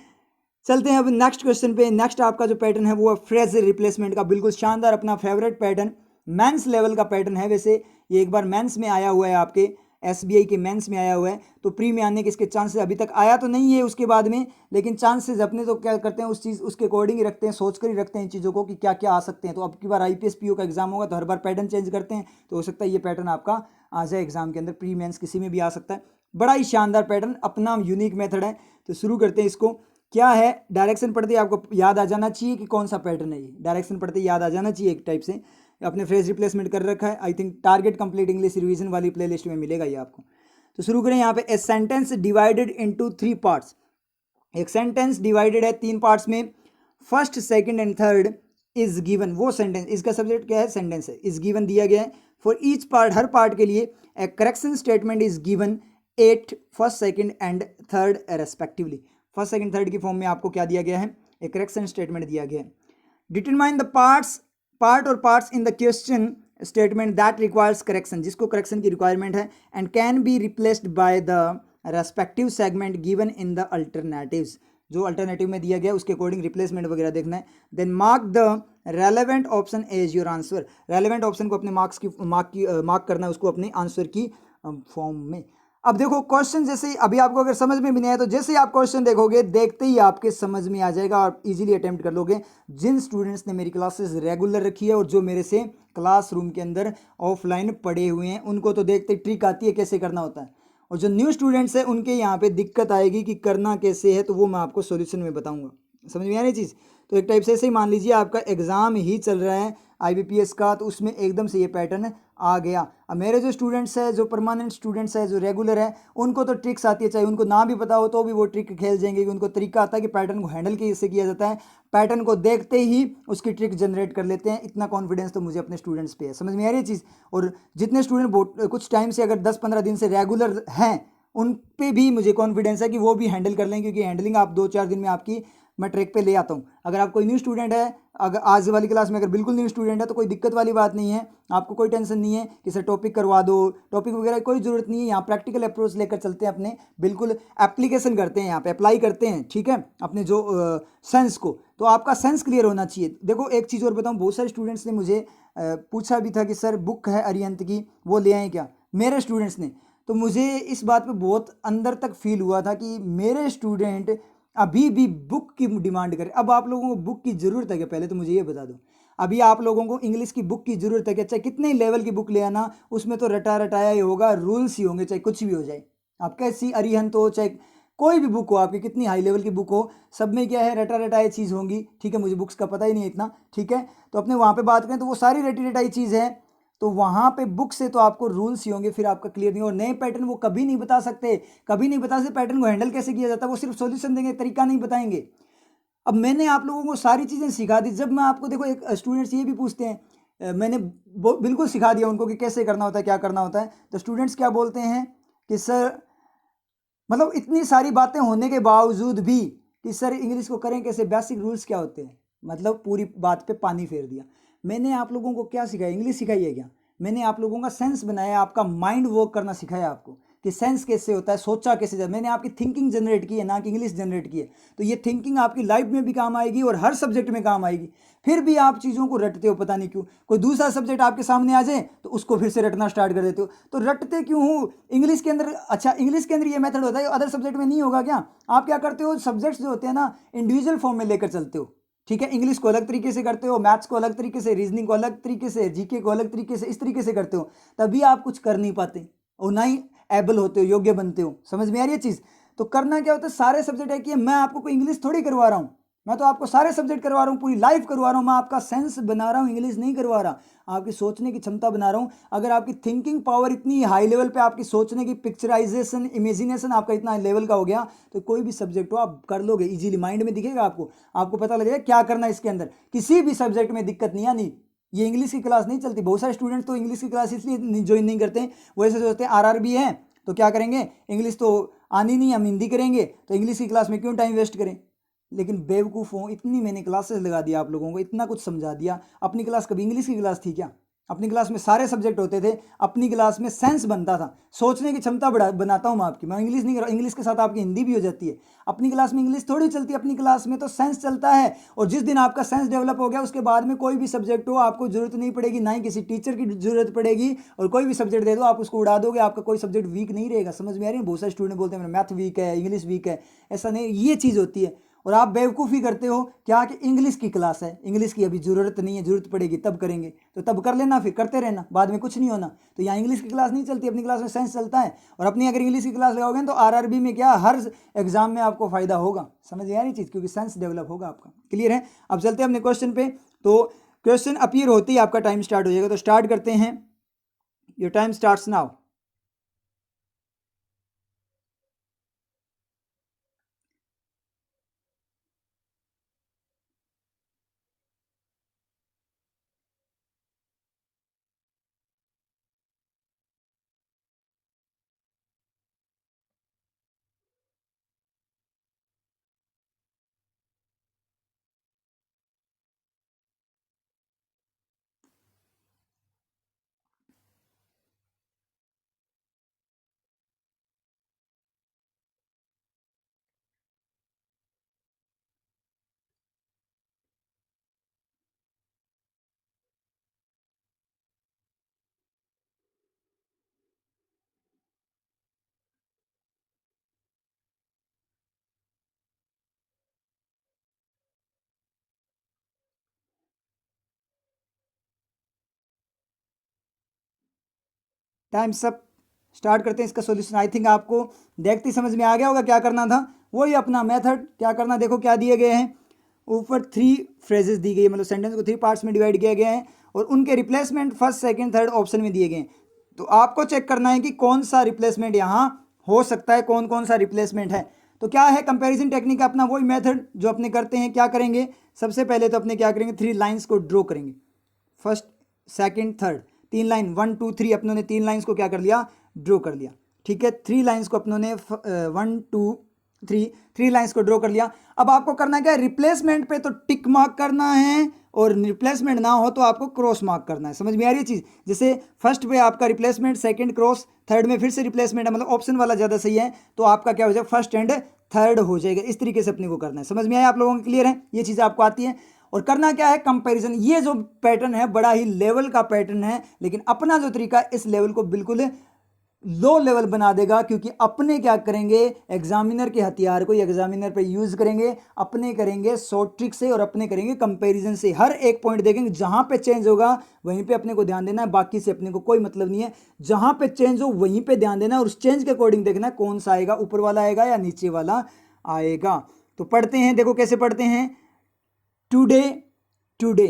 चलते हैं अब नेक्स्ट क्वेश्चन पे। नेक्स्ट आपका जो पैटर्न है वो है फ्रेज रिप्लेसमेंट का, बिल्कुल शानदार अपना फेवरेट पैटर्न, मेंस लेवल का पैटर्न है। वैसे ये एक बार मेंस में आया हुआ है, आपके एसबीआई के मेंस में आया हुआ है, तो प्री में आने के इसके चांसेस अभी तक आया तो नहीं है उसके बाद में, लेकिन चांसेस अपने तो क्या करते हैं उस चीज़ उसके अकॉर्डिंग ही रखते हैं, सोच कर ही रखते हैं इन चीज़ों को कि क्या क्या आ सकते हैं। तो अब की बार आईपीएस पीओ का एग्जाम होगा तो हर बार पैटर्न चेंज करते हैं, तो हो सकता है ये पैटर्न आपका आ जाए एग्जाम के अंदर, प्री मेंस किसी में भी आ सकता है। बड़ा ही शानदार पैटर्न, अपना यूनिक मेथड है। तो शुरू करते हैं इसको। क्या है, डायरेक्शन पढ़ते ही आपको याद आ जाना चाहिए कि कौन सा पैटर्न है ये, डायरेक्शन पढ़ते ही याद आ जाना चाहिए एक टाइप से। अपने फ्रेज रिप्लेसमेंट कर रखा है, I think target complete English revision वाली प्लेलिस्ट में मिलेगा ये आपको। तो शुरू करें यहाँ पे। A sentence divided into 3 parts, एक सेंटेंस डिवाइडेड है 3 पार्ट्स में, first second and third is given. वो सेंटेंस, इसका सब्जेक्ट क्या है, सेंटेंस है, इज गिवन दिया गया है। For each part, her part के लिए ए correction statement is given 8 first second and third respectively. First second third की फॉर्म में आपको क्या दिया गया है, एक करेक्शन स्टेटमेंट दिया गया है। डिटरमाइन द पार्ट और parts in the question statement that requires correction, जिसको करेक्शन की रिक्वायरमेंट है, and can be replaced by the respective segment given in the alternatives. जो अल्टरनेटिव में दिया गया उसके अकॉर्डिंग रिप्लेसमेंट वगैरह देखना है। Then mark the relevant option as your answer, relevant option को अपने मार्क करना है उसको अपने आंसर की फॉर्म में। अब देखो क्वेश्चन जैसे ही अभी आपको अगर समझ में भी नहीं आया तो जैसे ही आप क्वेश्चन देखोगे देखते ही आपके समझ में आ जाएगा और इजीली अटेम्प्ट कर लोगे। जिन स्टूडेंट्स ने मेरी क्लासेस रेगुलर रखी है और जो मेरे से क्लासरूम के अंदर ऑफलाइन पढ़े हुए हैं उनको तो देखते ही ट्रिक आती है कैसे करना होता है, और जो न्यू स्टूडेंट्स हैं उनके यहाँ पे दिक्कत आएगी कि करना कैसे है, तो वो मैं आपको सॉल्यूशन में बताऊंगा। समझ में आ रही चीज़। तो एक टाइप से ऐसे ही मान लीजिए आपका एग्ज़ाम ही चल रहा है आईबीपीएस का, तो उसमें एकदम से ये पैटर्न आ गया। अब मेरे जो स्टूडेंट्स हैं, जो परमानेंट स्टूडेंट्स हैं, जो रेगुलर है, उनको तो ट्रिक्स आती है, चाहे उनको ना भी पता हो तो भी वो ट्रिक खेल जाएंगे, कि उनको तरीका आता है कि पैटर्न को हैंडल कैसे किया जाता है, पैटर्न को देखते ही उसकी ट्रिक जनरेट कर लेते हैं। इतना कॉन्फिडेंस तो मुझे अपने स्टूडेंट्स पे है। समझ में आ रही है चीज़। और जितने स्टूडेंट कुछ टाइम से अगर 10-15 दिन से रेगुलर हैं उन पे भी मुझे कॉन्फिडेंस है कि वो भी हैंडल कर लेंगे, क्योंकि हैंडलिंग आप 2-4 दिन में आपकी मैं ट्रैक पे ले आता हूँ। अगर आप कोई न्यू स्टूडेंट है, अगर आज वाली क्लास में अगर बिल्कुल न्यू स्टूडेंट है तो कोई दिक्कत वाली बात नहीं है, आपको कोई टेंशन नहीं है कि सर टॉपिक करवा दो, टॉपिक वगैरह कोई ज़रूरत नहीं है। यहाँ प्रैक्टिकल अप्रोच लेकर चलते हैं, अपने बिल्कुल एप्लीकेशन करते हैं, यहाँ पे अप्लाई करते हैं, ठीक है, अपने जो सेंस को। तो आपका सेंस क्लियर होना चाहिए। देखो एक चीज़ और बताऊँ, बहुत सारे स्टूडेंट्स ने मुझे पूछा भी था कि सर बुक है अरिहंत की, वो ले आएँ क्या, मेरे स्टूडेंट्स ने। तो मुझे इस बात पे बहुत अंदर तक फील हुआ था कि मेरे स्टूडेंट अभी भी बुक की डिमांड करें। अब आप लोगों को बुक की ज़रूरत है क्या, पहले तो मुझे ये बता दो। अभी आप लोगों को इंग्लिश की बुक की ज़रूरत है क्या, चाहे कितने ही लेवल की बुक ले आना, उसमें तो रटा रटाया ही होगा, रूल्स ही होंगे, चाहे कुछ भी हो जाए। आप कैसी अरिहंत हो, चाहे कोई भी बुक हो आपकी, कितनी हाई लेवल की बुक हो, सब में क्या है, रटा रटाई चीज़ होंगी, ठीक है। मुझे बुक्स का पता ही नहीं है इतना, ठीक है। तो अपने वहाँ पे बात करें तो वो सारी रटी रटाई चीज़ है, तो वहाँ पे बुक से तो आपको रूल्स ही होंगे, फिर आपका क्लियर नहीं। और नए पैटर्न वो कभी नहीं बता सकते, कभी नहीं बता सकते पैटर्न को हैंडल कैसे किया जाता है, वो सिर्फ सॉल्यूशन देंगे, तरीका नहीं बताएंगे। अब मैंने आप लोगों को सारी चीज़ें सिखा दी। जब मैं आपको, देखो एक स्टूडेंट्स ये भी पूछते हैं, मैंने बिल्कुल सिखा दिया उनको कि कैसे करना होता है, क्या करना होता है, तो स्टूडेंट्स क्या बोलते हैं कि सर, मतलब इतनी सारी बातें होने के बावजूद भी कि सर इंग्लिश को करें कैसे, बेसिक रूल्स क्या होते हैं, मतलब पूरी बात पे पानी फेर दिया। मैंने आप लोगों को क्या सिखाया, इंग्लिश सिखाई है क्या, मैंने आप लोगों का सेंस बनाया, आपका माइंड वर्क करना सिखाया आपको कि सेंस कैसे होता है, सोचा कैसे जाता है। मैंने आपकी थिंकिंग जनरेट की है, ना कि इंग्लिश जनरेट की है। तो ये थिंकिंग आपकी लाइफ में भी काम आएगी और हर सब्जेक्ट में काम आएगी। फिर भी आप चीज़ों को रटते हो, पता नहीं क्यों। कोई दूसरा सब्जेक्ट आपके सामने आ जाए तो उसको फिर से रटना स्टार्ट कर देते हो। तो रटते क्यों हो इंग्लिश के अंदर? अच्छा, इंग्लिश के अंदर ये मेथड होता है, अदर सब्जेक्ट में नहीं होगा क्या? आप क्या करते हो, सब्जेक्ट्स जो होते हैं ना, इंडिविजुअल फॉर्म में लेकर चलते हो, ठीक है। इंग्लिश को अलग तरीके से करते हो, मैथ्स को अलग तरीके से, रीजनिंग को अलग तरीके से, जीके को अलग तरीके से, इस तरीके से करते हो, तभी आप कुछ कर नहीं पाते और ना ही एबल होते हो, योग्य बनते हो। समझ में आ रही है चीज़। तो करना क्या होता है, सारे सब्जेक्ट है कि मैं आपको कोई इंग्लिश थोड़ी करवा रहा हूँ, मैं तो आपको सारे सब्जेक्ट करवा रहा हूँ, पूरी लाइफ करवा रहा हूँ। मैं आपका सेंस बना रहा हूँ, इंग्लिश नहीं करवा रहा, आपकी सोचने की क्षमता बना रहा हूँ। अगर आपकी थिंकिंग पावर इतनी हाई लेवल पे, आपकी सोचने की पिक्चराइजेशन, इमेजिनेशन आपका इतना लेवल का हो गया, तो कोई भी सब्जेक्ट हो आप कर लोगे इजीली। माइंड में दिखेगा आपको, आपको पता लगेगा क्या करना है इसके अंदर। किसी भी सब्जेक्ट में दिक्कत नहीं आनी। ये इंग्लिश की क्लास नहीं चलती। बहुत सारे स्टूडेंट्स तो इंग्लिश की क्लास इसलिए ज्वाइन नहीं करते, वो ऐसे सोचते हैं आरआरबी है तो क्या करेंगे, इंग्लिश तो आनी नहीं, हम हिंदी करेंगे, तो इंग्लिश की क्लास में क्यों टाइम वेस्ट करें। लेकिन बेवकूफ़ हो, इतनी मैंने क्लासेस लगा दिया आप लोगों को, इतना कुछ समझा दिया। अपनी क्लास कभी इंग्लिश की क्लास थी क्या? अपनी क्लास में सारे सब्जेक्ट होते थे, अपनी क्लास में सेंस बनता था, सोचने की क्षमता बनाता हूँ मैं आपकी। मैं इंग्लिश नहीं कर रहा, इंग्लिश के साथ आपकी हिंदी भी हो जाती है। अपनी क्लास में इंग्लिश थोड़ी चलती है, अपनी क्लास में तो सेंस चलता है। और जिस दिन आपका सेंस डेवलप हो गया उसके बाद में कोई भी सब्जेक्ट हो आपको जरूरत नहीं पड़ेगी, ना ही किसी टीचर की जरूरत पड़ेगी। और कोई भी सब्जेक्ट दे दो आप उसको उड़ा दोगे, आपका कोई सब्जेक्ट वीक नहीं रहेगा। समझ में आ रही है? बहुत सारे स्टूडेंट बोलते हैं मेरा मैथ वीक है, इंग्लिश वीक है। ऐसा नहीं, ये चीज़ होती है। और आप बेवकूफ़ी करते हो क्या कि इंग्लिश की क्लास है, इंग्लिश की अभी ज़रूरत नहीं है, ज़रूरत पड़ेगी तब करेंगे, तो तब कर लेना, फिर करते रहना, बाद में कुछ नहीं होना। तो यहाँ इंग्लिश की क्लास नहीं चलती, अपनी क्लास में साइंस चलता है। और अपनी अगर इंग्लिश की क्लास लगाओगे तो आरआरबी में क्या हर एग्जाम में आपको फायदा होगा। समझ आ रही चीज़? क्योंकि साइंस डेवलप होगा आपका। क्लियर है? अब चलते हैं अपने क्वेश्चन पे। तो क्वेश्चन अपीयर होते ही आपका टाइम स्टार्ट हो जाएगा, तो स्टार्ट करते हैं। Your time starts now. Time सब स्टार्ट करते हैं इसका सॉल्यूशन। आई थिंक आपको देखते ही समझ में आ गया होगा क्या करना था। वही अपना मेथड क्या करना, देखो क्या दिए गए हैं। ऊपर 3 फ्रेजेस दी गई है, मतलब सेंटेंस को 3 पार्ट्स में डिवाइड किया गया है और उनके replacement first second third option में दिए गए हैं। तो आपको चेक करना है कि कौन सा रिप्लेसमेंट यहाँ हो सकता है, कौन कौन सा रिप्लेसमेंट है। तो क्या है कंपैरिजन टेक्निक का अपना वही मेथड जो अपने करते हैं। क्या करेंगे, सबसे पहले तो अपने क्या करेंगे, 3 लाइन्स को ड्रॉ करेंगे। फर्स्ट सेकंड थर्ड 3 लाइन, 1 2 3 अपनों ने 3 लाइन्स को क्या कर लिया, ड्रॉ कर लिया। ठीक है, 3 लाइन्स को अपनों ने 1 2 3 लाइन्स को ड्रॉ कर लिया। अब आपको करना क्या है, रिप्लेसमेंट पे तो टिक मार्क करना है और रिप्लेसमेंट ना हो तो आपको क्रॉस मार्क करना है। समझ में आ रही है चीज़? जैसे फर्स्ट पे आपका रिप्लेसमेंट, सेकंड क्रॉस, थर्ड में फिर से रिप्लेसमेंट है, मतलब ऑप्शन वाला ज़्यादा सही है, तो आपका क्या हो जाएगा, फर्स्ट एंड थर्ड हो जाएगा। इस तरीके से अपने को करना है। समझ में आया आप लोगों को? क्लियर है? ये चीज़ आपको आती है। और करना क्या है, कंपैरिजन। ये जो पैटर्न है बड़ा ही लेवल का पैटर्न है, लेकिन अपना जो तरीका इस लेवल को बिल्कुल लो लेवल बना देगा। क्योंकि अपने क्या करेंगे, एग्जामिनर के हथियार को एग्जामिनर पे यूज करेंगे, अपने करेंगे शॉर्ट ट्रिक से और अपने करेंगे कंपैरिजन से। हर एक पॉइंट देखेंगे, जहां पे चेंज होगा वहीं पे अपने को ध्यान देना है, बाकी से अपने को कोई मतलब नहीं है। जहां पे चेंज हो वहीं पे ध्यान देना है और उस चेंज के अकॉर्डिंग देखना है कौन सा आएगा, ऊपर वाला आएगा या नीचे वाला आएगा। तो पढ़ते हैं, देखो कैसे पढ़ते हैं। Today today,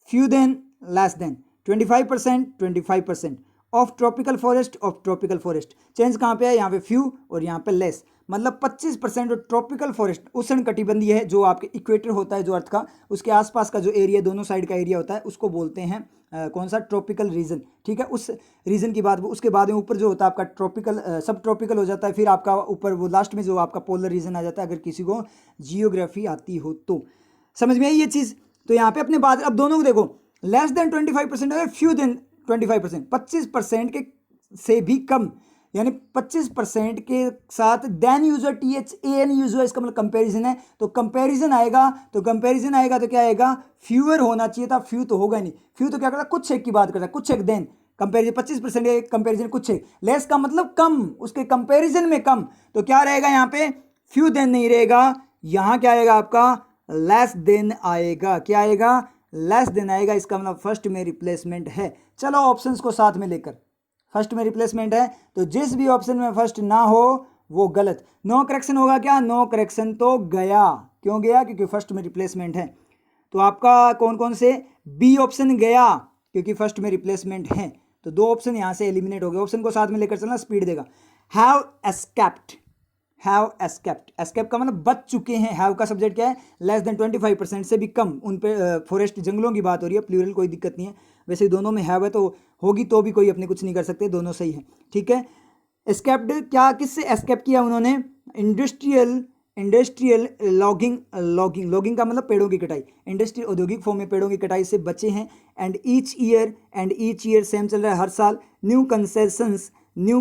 few than less than, 25% 25% of tropical forest of tropical forest. Change कहाँ पे है, यहाँ पे फ्यू और यहाँ पे लेस, मतलब 25% और ट्रॉपिकल फॉरेस्ट उष्ण कटिबंधीय है, जो आपके इक्वेटर होता है जो अर्थ का, उसके आसपास का जो एरिया, दोनों साइड का एरिया होता है, उसको बोलते हैं कौन सा, ट्रॉपिकल रीजन। ठीक है, उस रीजन की बात, उसके बाद में ऊपर जो होता है आपका ट्रॉपिकल, सब ट्रॉपिकल हो जाता है। फिर आपका ऊपर वो लास्ट में जो आपका पोलर रीजन आ जाता है, अगर किसी को जियोग्राफी आती हो तो। समझ में आई ये चीज़? तो यहाँ पे अपने बात, अब दोनों को देखो, लेस देन 25% है, फ्यू देन 25%, 25% के से भी कम, यानी 25% के साथ देन यूजर, THAN यूजर, इसका मतलब कंपैरिजन है। तो कंपैरिजन आएगा, तो कंपैरिजन आएगा तो क्या आएगा, फ्यूअर होना चाहिए था, फ्यू तो होगा नहीं। फ्यू तो क्या करता है, कुछ एक की बात करता है, कुछ एक देन कंपैरिजन, 25% के कंपैरिजन कुछ एक, लेस का मतलब कम, उसके कंपैरिजन में कम। तो क्या रहेगा यहाँ पे, फ्यू देन नहीं रहेगा, यहाँ क्या आएगा आपका, लेस देन आएगा। क्या आएगा, लेस देन आएगा। इसका मतलब फर्स्ट में रिप्लेसमेंट है। चलो ऑप्शंस को साथ में लेकर, फर्स्ट में रिप्लेसमेंट है तो जिस भी ऑप्शन में फर्स्ट ना हो वो गलत। नो करेक्शन होगा क्या, नो करेक्शन तो गया। क्यों गया, क्योंकि फर्स्ट में रिप्लेसमेंट है। तो आपका कौन कौन से, बी ऑप्शन गया क्योंकि फर्स्ट में रिप्लेसमेंट है। तो 2 ऑप्शन यहां से एलिमिनेट हो गए। ऑप्शन को साथ में लेकर चलना, स्पीड देगा। Have escaped, have escaped, escape का मतलब बच चुके हैं। हैव का सब्जेक्ट क्या है, लेस देन 25% से भी कम, उन पे फॉरेस्ट जंगलों की बात हो रही है, प्लूरल कोई दिक्कत नहीं है। वैसे दोनों में हैव है तो होगी, तो भी कोई अपने कुछ नहीं कर सकते, दोनों सही है। ठीक है, एस्केप्ड क्या, किससे एस्केप किया उन्होंने, इंडस्ट्रियल इंडस्ट्रियल लॉगिंग, लॉगिंग का मतलब पेड़ों की कटाई, इंडस्ट्रियल औद्योगिक फॉर्म में पेड़ों की कटाई से बचे हैं। एंड ईच ईयर सेम चल रहा है हर साल। न्यू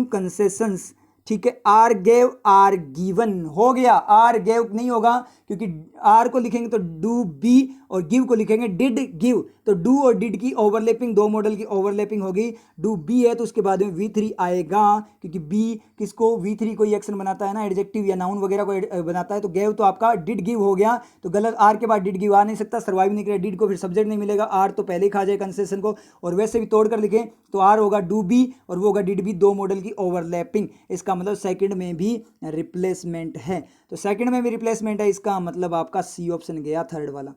कंसेशंस, ठीक है, आर गेव आर गिवन हो गया, आर गेव नहीं होगा क्योंकि आर को लिखेंगे तो डू बी और गिव को लिखेंगे डिड गिव, तो डू और डिड की ओवरलैपिंग, दो मॉडल की ओवरलैपिंग होगी। डू बी है तो उसके बाद में V3 आएगा क्योंकि बी किसको, V3 कोई एक्शन बनाता है ना, एडजेक्टिव या नाउन वगैरह को बनाता है। तो गेव तो आपका डिड गिव हो गया, तो गलत, आर के बाद डिड गिव आ नहीं सकता, सर्वाइव नहीं करेगा, डिड को फिर सब्जेक्ट नहीं मिलेगा, आर तो पहले ही खा जाए कंसेशन को। और वैसे भी तोड़ कर लिखें तो आर होगा डू बी और वो होगा डिड बी, दो मॉडल की ओवरलैपिंग। इसका मतलब सेकंड में भी रिप्लेसमेंट है, तो सेकंड में भी रिप्लेसमेंट है, इसका मतलब आपका सी ऑप्शन गया, थर्ड वाला,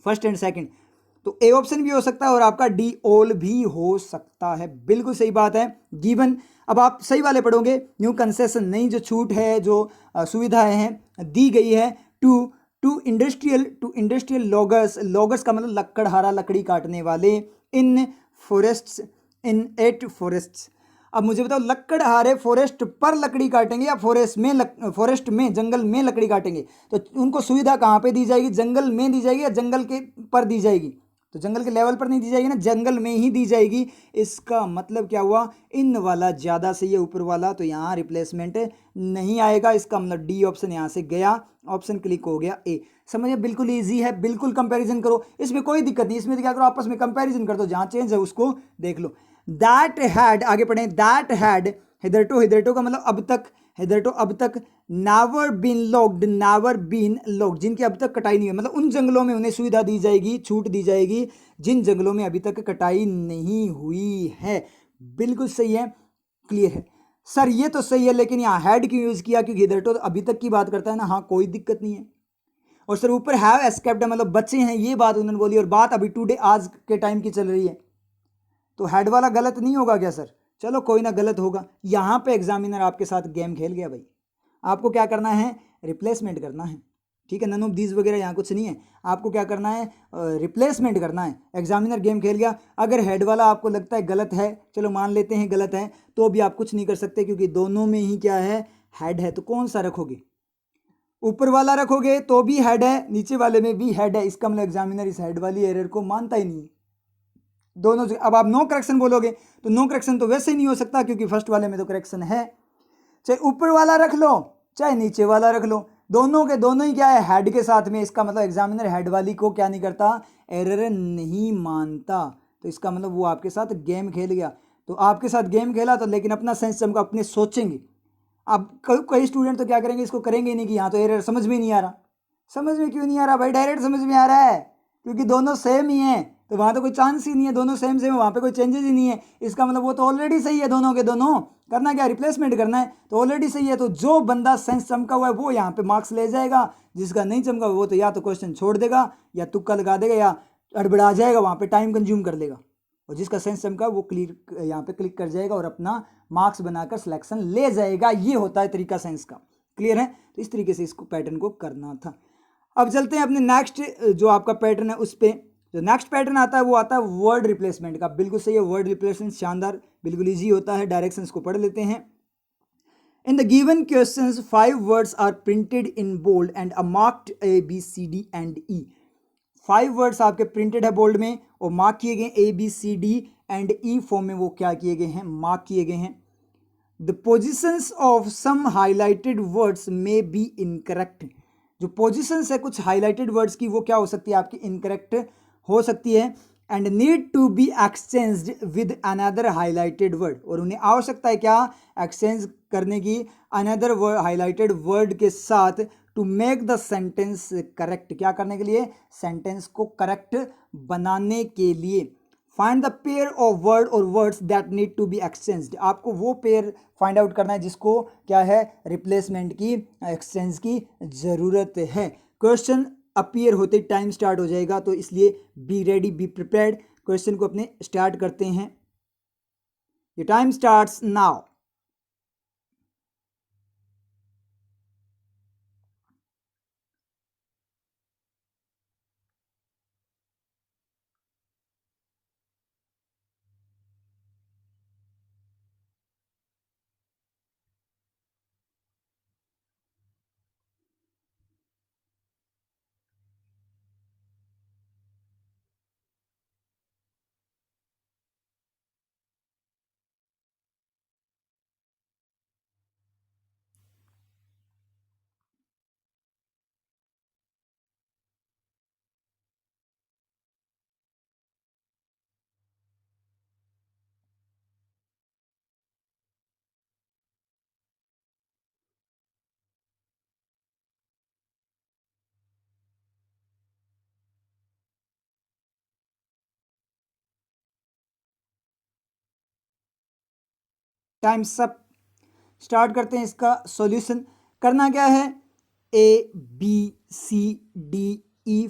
फर्स्ट एंड सेकंड। तो ए ऑप्शन भी हो सकता है और आपका डी ऑल भी हो सकता है, बिल्कुल सही बात है, गिवन। अब आप सही वाले पढ़ोगे, न्यू कंसेशन नहीं, जो छूट है, जो सुविधाएं हैं दी गई है to to industrial loggers, loggers का मतलब लकड़हारा, लकड़ी काटने वाले, इन फॉरेस्ट्स, इन 8 फॉरेस्ट्स। अब मुझे बताओ, लकड़हारे फॉरेस्ट पर लकड़ी काटेंगे या फॉरेस्ट में जंगल में लकड़ी काटेंगे, तो उनको सुविधा कहाँ पे दी जाएगी, जंगल में दी जाएगी या जंगल के पर दी जाएगी, तो जंगल के लेवल पर नहीं दी जाएगी ना, जंगल में ही दी जाएगी। इसका मतलब क्या हुआ, इन वाला ज़्यादा सही है, ऊपर वाला, तो यहाँ रिप्लेसमेंट नहीं आएगा, इसका मतलब डी ऑप्शन यहाँ से गया, ऑप्शन क्लिक हो गया ए। समझिए बिल्कुल ईजी है, बिल्कुल कंपैरिजन करो, इसमें कोई दिक्कत नहीं, इसमें क्या करो, आपस में कंपैरिजन कर दो, जहाँ चेंज है उसको देख लो। दैट हैड, आगे पढ़े, दैट हैड हिदरटू, हिदरटू का मतलब अब तक, हिदरटू अब तक, never been locked, never been locked, जिनकी अब तक कटाई नहीं हुई, मतलब उन जंगलों में उन्हें सुविधा दी जाएगी, छूट दी जाएगी जिन जंगलों में अभी तक कटाई नहीं हुई है। बिल्कुल सही है, क्लियर है सर, ये तो सही है, लेकिन यहाँ हैड क्यों यूज किया, क्योंकि हिदरटू तो अभी तक की बात करता है ना, हाँ कोई दिक्कत नहीं है। और सर ऊपर हैव एस्केप्ड मतलब बच्चे हैं, ये बात उन्होंने बोली, और बात अभी टुडे आज के टाइम की चल रही है, तो हेड वाला गलत नहीं होगा क्या सर, चलो कोई ना, गलत होगा। यहाँ पे एग्जामिनर आपके साथ गेम खेल गया भाई, आपको क्या करना है, रिप्लेसमेंट करना है, ठीक है, नन ऑफ दीज वगैरह यहाँ कुछ नहीं है, आपको क्या करना है, रिप्लेसमेंट करना है। एग्जामिनर गेम खेल गया, अगर हेड वाला आपको लगता है गलत है, चलो मान लेते हैं गलत है, तो भी आप कुछ नहीं कर सकते क्योंकि दोनों में ही क्या है, हेड है, तो कौन सा रखोगे, ऊपर वाला रखोगे तो भी हेड है, नीचे वाले में भी हेड है, इसका मतलब एग्जामिनर इस हेड वाली एरर को मानता ही नहीं है, दोनों से। अब आप नो करेक्शन बोलोगे तो नो करेक्शन तो वैसे ही नहीं हो सकता क्योंकि फर्स्ट वाले में तो करेक्शन है, चाहे ऊपर वाला रख लो चाहे नीचे वाला रख लो, दोनों के दोनों ही क्या है, हेड के साथ में, इसका मतलब एग्जामिनर हेड वाली को क्या नहीं करता, एरर नहीं मानता, तो इसका मतलब वो आपके साथ गेम खेल गया। तो आपके साथ गेम खेला तो, लेकिन अपना सेंस हमको अपने सोचेंगे। अब कई स्टूडेंट तो क्या करेंगे, इसको करेंगे ही नहीं कि यहाँ तो एरर समझ में नहीं आ रहा, समझ में क्यों नहीं आ रहा भाई, डायरेक्ट समझ में आ रहा है, क्योंकि दोनों सेम ही हैं, तो वहाँ तो कोई चांस ही नहीं है, दोनों सेम सेम है, वहाँ पे कोई चेंजेस ही नहीं है, इसका मतलब वो तो ऑलरेडी सही है, दोनों के दोनों, करना क्या, रिप्लेसमेंट करना है, तो ऑलरेडी सही है, तो जो बंदा सेंस चमका हुआ है वो यहाँ पे मार्क्स ले जाएगा, जिसका नहीं चमका हुआ वो तो या तो क्वेश्चन छोड़ देगा या तुक्का लगा देगा या अड़बड़ा जाएगा, वहाँ पे टाइम कंज्यूम कर लेगा, और जिसका सेंस चमका वो क्लियर यहाँ पे क्लिक कर जाएगा और अपना मार्क्स बनाकर सिलेक्शन ले जाएगा, ये होता है तरीका साइंस का, क्लियर है। तो इस तरीके से इसको पैटर्न को करना था। अब चलते हैं अपने नेक्स्ट, जो आपका पैटर्न है उस पर, जो नेक्स्ट पैटर्न आता है वो आता है वर्ड रिप्लेसमेंट का, बिल्कुल सही है, वर्ड रिप्लेसमेंट शानदार, बिल्कुल ईजी होता है, डायरेक्शंस को पढ़ लेते हैं। In the given questions, 5 words are printed in bold and are marked A, B, C, D and E. 5 words आपके प्रिंटेड है बोल्ड में और मार्क किए गए, A B C D and E form में वो क्या किए गए हैं, मार्क किए गए हैं। The positions of some highlighted words may be incorrect, जो पोजिशंस है कुछ हाईलाइटेड वर्ड्स की वो क्या हो सकती है, आपकी इनकरेक्ट हो सकती है। And need to be exchanged with another highlighted word, और उन्हें आवश्यकता है क्या, एक्सचेंज करने की अनदर हाईलाइटेड वर्ड के साथ, to make the sentence correct, क्या करने के लिए, सेंटेंस को करेक्ट बनाने के लिए। Find the pair of word और words that need to be exchanged, आपको वो पेयर फाइंड आउट करना है जिसको क्या है, रिप्लेसमेंट की, एक्सचेंज की ज़रूरत है। क्वेश्चन अपीयर होते टाइम स्टार्ट हो जाएगा, तो इसलिए be ready, be prepared. Question को अपने स्टार्ट करते हैं, ये time starts now. Time's up. Start करते हैं इसका सॉल्यूशन। करना क्या है, ABCDE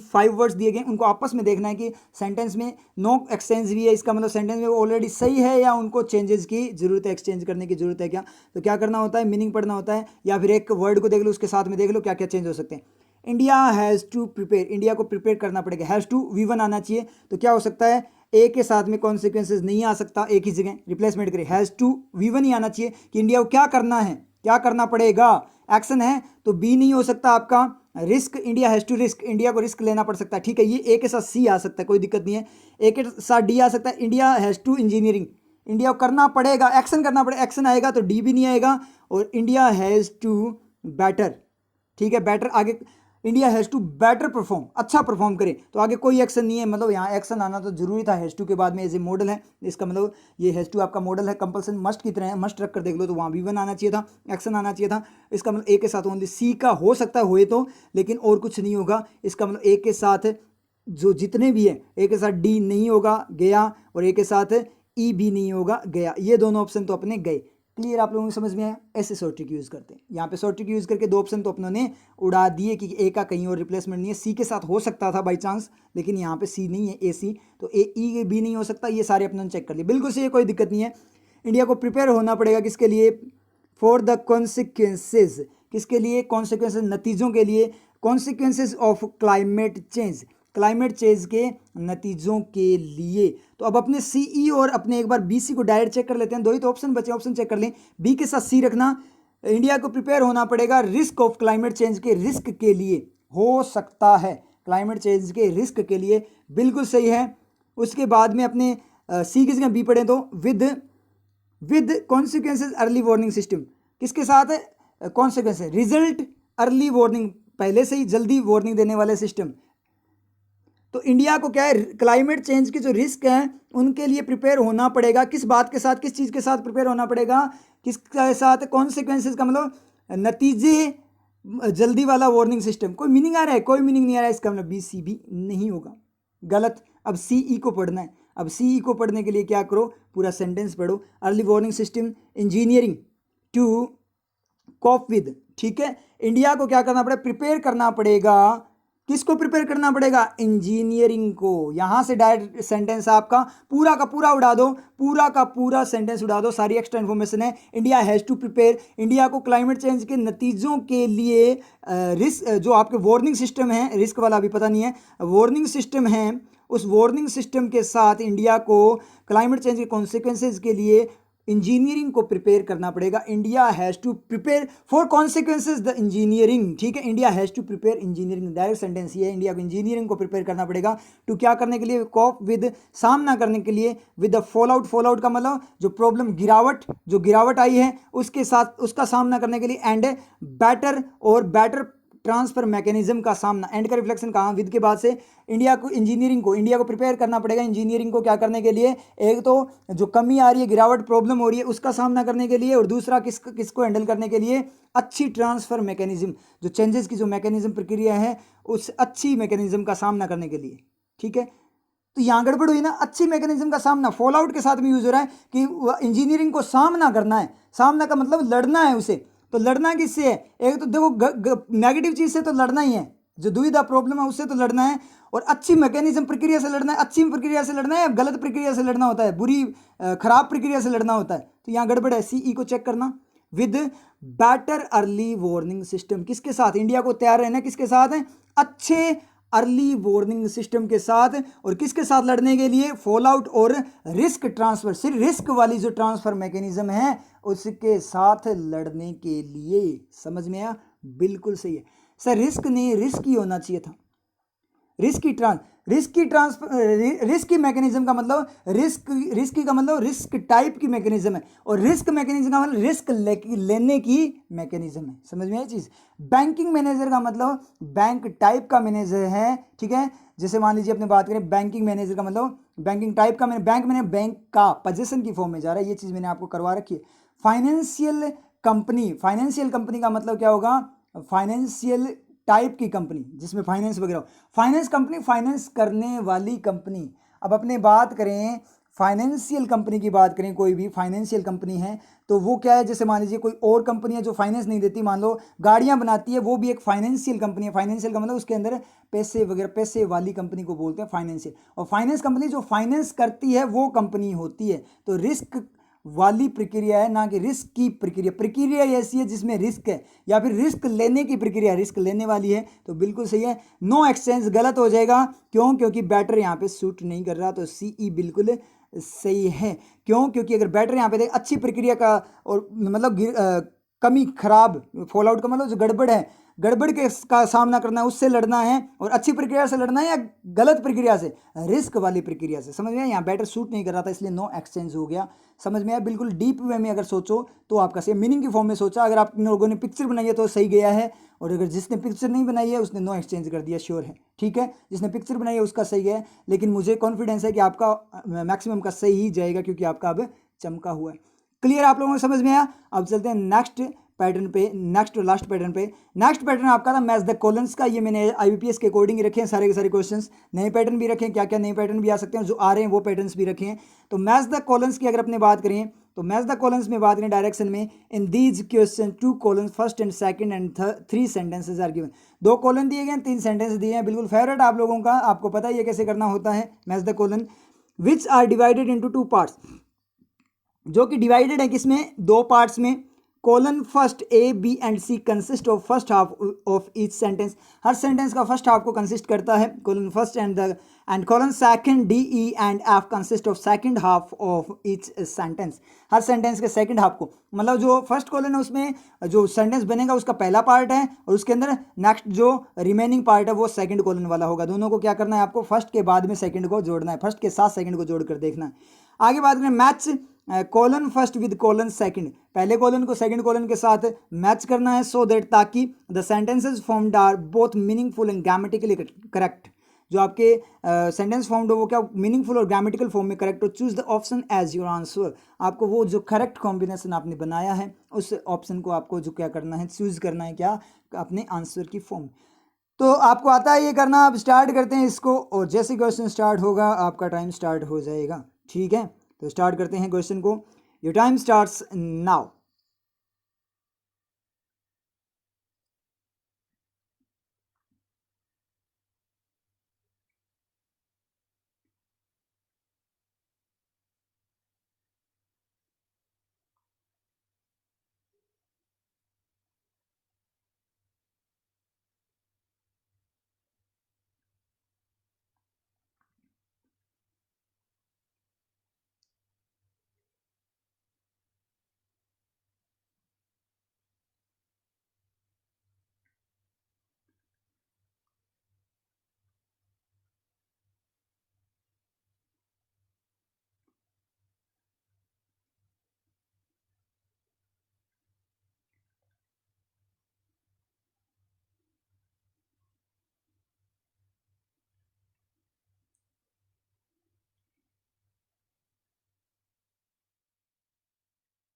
5 वर्ड्स दिए गए, उनको आपस में देखना है कि सेंटेंस में नो एक्सचेंज भी है, इसका मतलब सेंटेंस में वो ऑलरेडी सही है या उनको चेंजेस की जरूरत है, एक्सचेंज करने की जरूरत है क्या। तो क्या करना होता है, मीनिंग पढ़ना होता है, या फिर एक वर्ड को देख लो उसके साथ में देख लो क्या क्या चेंज हो सकते हैं। India has to prepare, India को प्रिपेयर करना पड़ेगा, हैज़ टू V1 आना चाहिए। तो क्या हो सकता है, ए के साथ में कॉन्सिक्वेंसेज नहीं आ सकता, एक ही जगह रिप्लेसमेंट करें, हैज़ टू V1 ही आना चाहिए कि इंडिया को क्या करना है, क्या करना पड़ेगा, एक्शन है। तो बी नहीं हो सकता आपका, risk, India has to risk, India को रिस्क लेना पड़ सकता है, ठीक है। ये ए के साथ सी आ सकता है, कोई दिक्कत नहीं है। ए के साथ डी आ सकता है, India has to engineering, India को करना पड़ेगा, एक्शन करना पड़ेगा, एक्शन आएगा तो डी भी नहीं आएगा। और इंडिया हैज़ टू बेटर, ठीक है, बेटर आगे, India has to better perform, अच्छा परफॉर्म करे, तो आगे कोई एक्शन नहीं है, मतलब यहाँ एक्शन आना तो जरूरी था हैज़ टू के बाद में, एज ए मॉडल है, इसका मतलब ये हैज़ टू आपका मॉडल है, कंपल्सन मस्ट की तरह है, मस्ट रख कर देख लो, तो वहाँ V1 आना चाहिए था, एक्शन आना चाहिए था। इसका मतलब ए के साथ ओनली सी का हो सकता है हुए तो, लेकिन और कुछ नहीं होगा। इसका मतलब ए के साथ जो जितने भी है, ए के साथ डी नहीं होगा, गया, और ए के साथ ई भी नहीं होगा, गया, ये दोनों ऑप्शन तो अपने गए। क्लियर, आप लोगों को समझ में आया। ऐसे शॉर्ट ट्रिक यूज़ करते हैं, यहाँ पे शॉर्ट ट्रिक यूज़ करके दो ऑप्शन तो अपनों ने उड़ा दिए कि ए का कहीं और रिप्लेसमेंट नहीं है, सी के साथ हो सकता था बाई चांस, लेकिन यहाँ पे सी नहीं है, ए सी, तो ए ई भी नहीं हो सकता, ये सारे अपनों ने चेक कर लिए, बिल्कुल सही है, कोई दिक्कत नहीं है। इंडिया को प्रिपेयर होना पड़ेगा किसके लिए, फॉर द कॉन्सिक्वेंसेज, किसके लिए, कॉन्सिक्वेंसेज, नतीजों के लिए, consequences of climate change, climate change के नतीजों के लिए। तो अब अपने सीई और अपने एक बार बीसी को डायरेक्ट चेक कर लेते हैं, दो ही तो ऑप्शन बचे, ऑप्शन चेक कर लें। बी के साथ सी रखना, इंडिया को प्रिपेयर होना पड़ेगा रिस्क ऑफ क्लाइमेट चेंज के रिस्क के लिए, हो सकता है क्लाइमेट चेंज के रिस्क के लिए, बिल्कुल सही है। उसके बाद में अपने सी की जगह बी पढ़ें तो with consequences early warning system, किसके साथ है, कॉन्सिक्वेंसेज, रिजल्ट अर्ली वार्निंग, पहले से ही जल्दी वार्निंग देने वाले सिस्टम। तो इंडिया को क्या है, क्लाइमेट चेंज के जो रिस्क हैं उनके लिए प्रिपेयर होना पड़ेगा, किस बात के साथ, किस चीज़ के साथ प्रिपेयर होना पड़ेगा, किसके साथ, कॉन्सिक्वेंसेज का मतलब नतीजे, जल्दी वाला वार्निंग सिस्टम। कोई मीनिंग आ रहा है, कोई मीनिंग नहीं आ रहा है, इसका मतलब बी सी भी नहीं होगा, गलत। अब सी ई को पढ़ना है, अब सी ई को पढ़ने के लिए क्या करो, पूरा सेंटेंस पढ़ो, early warning system engineering to cope with, ठीक है। इंडिया को क्या करना पड़ेगा, प्रिपेयर करना पड़ेगा, किसको प्रिपेयर करना पड़ेगा, इंजीनियरिंग को। यहां से डायरेक्ट सेंटेंस आपका पूरा का पूरा उड़ा दो, पूरा का पूरा सेंटेंस उड़ा दो, सारी एक्स्ट्रा इन्फॉर्मेशन है। India has to prepare, India को क्लाइमेट चेंज के नतीजों के लिए रिस्क, जो आपके वार्निंग सिस्टम है, रिस्क वाला अभी पता नहीं है, वार्निंग सिस्टम है, उस वार्निंग सिस्टम के साथ इंडिया को क्लाइमेट चेंज के कॉन्सिक्वेंसेज के लिए इंजीनियरिंग को प्रिपेयर करना पड़ेगा। India has to prepare for consequences the engineering, ठीक है, India has to prepare engineering, direct sentence ये है, इंडिया को इंजीनियरिंग को प्रिपेयर करना पड़ेगा। टू क्या करने के लिए, कॉप विद, सामना करने के लिए, with the fall out, fall out का मतलब जो प्रॉब्लम, गिरावट, जो गिरावट आई है उसके साथ, उसका सामना करने के लिए, एंड बेटर, और बेटर ट्रांसफर मैकेनिज्म का सामना, एंड का रिफ्लेक्शन कहाँ, विद के बाद से इंडिया को, इंजीनियरिंग को, इंडिया को प्रिपेयर करना पड़ेगा इंजीनियरिंग को क्या करने के लिए, एक तो जो कमी आ रही है, गिरावट प्रॉब्लम हो रही है उसका सामना करने के लिए, और दूसरा किसको हैंडल करने के लिए, अच्छी ट्रांसफर मैकेनिज्म, जो चेंजेस की जो मैकेनिज्म प्रक्रिया है उस अच्छी मैकेनिज्म का सामना करने के लिए, ठीक है। तो यहाँ गड़बड़ हुई ना, अच्छी मैकेनिज्म का सामना फॉल आउट के साथ में यूज हो रहा है कि इंजीनियरिंग को सामना करना है, सामना का मतलब लड़ना है उसे, तो लड़ना किससे है, एक तो देखो नेगेटिव चीज से तो लड़ना ही है, जो दुविधा प्रॉब्लम है उससे तो लड़ना है, और अच्छी मैकेनिज्म प्रक्रिया से लड़ना है, अच्छी प्रक्रिया से लड़ना है, गलत प्रक्रिया से लड़ना होता है, बुरी खराब प्रक्रिया से लड़ना होता है। तो यहाँ गड़बड़ है, सीई को चेक करना, with better early warning system, किसके साथ, इंडिया को तैयार रहना किसके साथ है, अच्छे अर्ली वार्निंग सिस्टम के साथ, और किसके साथ लड़ने के लिए, फॉल आउट और रिस्क ट्रांसफर, सिर्फ रिस्क वाली जो ट्रांसफर मैकेनिज्म है उसके साथ लड़ने के लिए। समझ में आया, बिल्कुल सही है सर, रिस्क नहीं, रिस्क ही होना चाहिए था, रिस्क की मैकेनिज्म का मतलब रिस्क का मतलब रिस्क टाइप की मैकेनिज्म है, और रिस्क मैकेनिज्म का मतलब रिस्क लेने की मैकेनिज्म है। समझ में आई चीज। बैंकिंग मैनेजर का मतलब बैंक टाइप का मैनेजर है, ठीक है। जैसे मान लीजिए अपने बात करें बैंकिंग मैनेजर का मतलब बैंकिंग टाइप का, मैंने बैंक का पोजीशन की फॉर्म में जा रहा है, ये चीज मैंने आपको करवा रखी है। फाइनेंशियल कंपनी का मतलब क्या होगा, फाइनेंशियल टाइप की कंपनी जिसमें फाइनेंस वगैरह हो, फाइनेंस कंपनी, फाइनेंस करने वाली कंपनी। अब अपने बात करें फाइनेंशियल कंपनी की बात करें, कोई भी फाइनेंशियल कंपनी है तो वो क्या है, जैसे मान लीजिए कोई और कंपनी है जो फाइनेंस नहीं देती, मान लो गाड़ियां बनाती है, वो भी एक फाइनेंशियल कंपनी है। फाइनेंशियल का मतलब उसके अंदर पैसे वगैरह, पैसे वाली कंपनी को बोलते हैं फाइनेंशियल। और फाइनेंस कंपनी जो फाइनेंस करती है वो कंपनी होती है। तो रिस्क वाली प्रक्रिया है, ना कि रिस्क की प्रक्रिया। प्रक्रिया ऐसी है जिसमें रिस्क है, या फिर रिस्क लेने की प्रक्रिया रिस्क लेने वाली है। तो बिल्कुल सही है, नो एक्सचेंज गलत हो जाएगा। क्यों? क्योंकि बैटर यहाँ पे सूट नहीं कर रहा, तो सीई बिल्कुल सही है। क्यों? क्योंकि अगर बैटर यहाँ पे देख अच्छी प्रक्रिया का और मतलब कमी खराब, फॉल आउट का मतलब जो गड़बड़ है, गड़बड़ के का सामना करना है, उससे लड़ना है, और अच्छी प्रक्रिया से लड़ना है या गलत प्रक्रिया से, रिस्क वाली प्रक्रिया से। समझ में आया? यहाँ बैटर सूट नहीं कर रहा था इसलिए नो एक्सचेंज हो गया। समझ में आया? बिल्कुल डीप वे में अगर सोचो तो आपका सही, मीनिंग की फॉर्म में सोचा। अगर आप लोगों ने पिक्चर बनाई है तो सही गया है, और अगर जिसने पिक्चर नहीं बनाई है उसने नो एक्सचेंज कर दिया, श्योर है। ठीक है, जिसने पिक्चर बनाई है उसका सही है, लेकिन मुझे कॉन्फिडेंस है कि आपका मैक्सिमम का सही ही जाएगा, क्योंकि आपका अब चमका हुआ है। क्लियर? आप लोगों को समझ में आया? अब चलते हैं नेक्स्ट पैटर्न पे, नेक्स्ट और लास्ट पैटर्न पे। नेक्स्ट पैटर्न आपका था मैच द कॉलम्स का। ये मैंने आईबीपीएस के अकॉर्डिंग ही रखे हैं सारे के सारे क्वेश्चंस। नए पैटर्न भी रखे हैं, क्या क्या नए पैटर्न भी आ सकते हैं, जो आ रहे हैं वो पैटर्न्स भी रखे हैं। तो मैच द कॉलम्स की अगर अपने बात करें, तो मैच द कॉलम्स में बात करें डायरेक्शन में, in these question 2 columns first and second and 3 sentences are given. 2 column दिए गए हैं, 3 सेंटेंस दिए हैं। बिल्कुल फेवरेट आप लोगों का, आपको पता ही है कैसे करना होता है match the column, which are divided into 2 parts, जो कि डिवाइडेड है किसमें? 2 पार्ट्स में। Colon first A B and C consist of first half of each sentence. हर सेंटेंस का फर्स्ट हाफ को कंसिस्ट करता है colon first, and colon second D E and F consist of second half of each sentence. हर sentence के second half को, मतलब जो फर्स्ट कोलन है उसमें जो सेंटेंस बनेगा उसका पहला पार्ट है, और उसके अंदर नेक्स्ट जो रिमेनिंग पार्ट है वो सेकंड कोलन वाला होगा। दोनों को क्या करना है आपको? फर्स्ट के बाद में सेकंड को जोड़ना है, फर्स्ट के साथ सेकंड को जोड़कर देखना है। आगे बात करें match colon first with colon second, पहले कोलन को सेकंड कोलन के साथ मैच करना है, सो दैट ताकि the sentences formed are both meaningful and grammatically correct. जो आपके सेंटेंस फॉर्म्ड हो वो क्या मीनिंगफुल और ग्रामेटिकल फॉर्म में करेक्ट हो। Choose the option as your answer, आपको वो जो करेक्ट कॉम्बिनेशन आपने बनाया है उस ऑप्शन को आपको जो क्या करना है, चूज करना है, क्या अपने आंसर की फॉर्म। तो आपको आता है ये करना। आप स्टार्ट करते हैं इसको, और जैसे क्वेश्चन स्टार्ट होगा आपका टाइम स्टार्ट हो जाएगा। ठीक है, तो स्टार्ट करते हैं क्वेश्चन को। Your time starts now.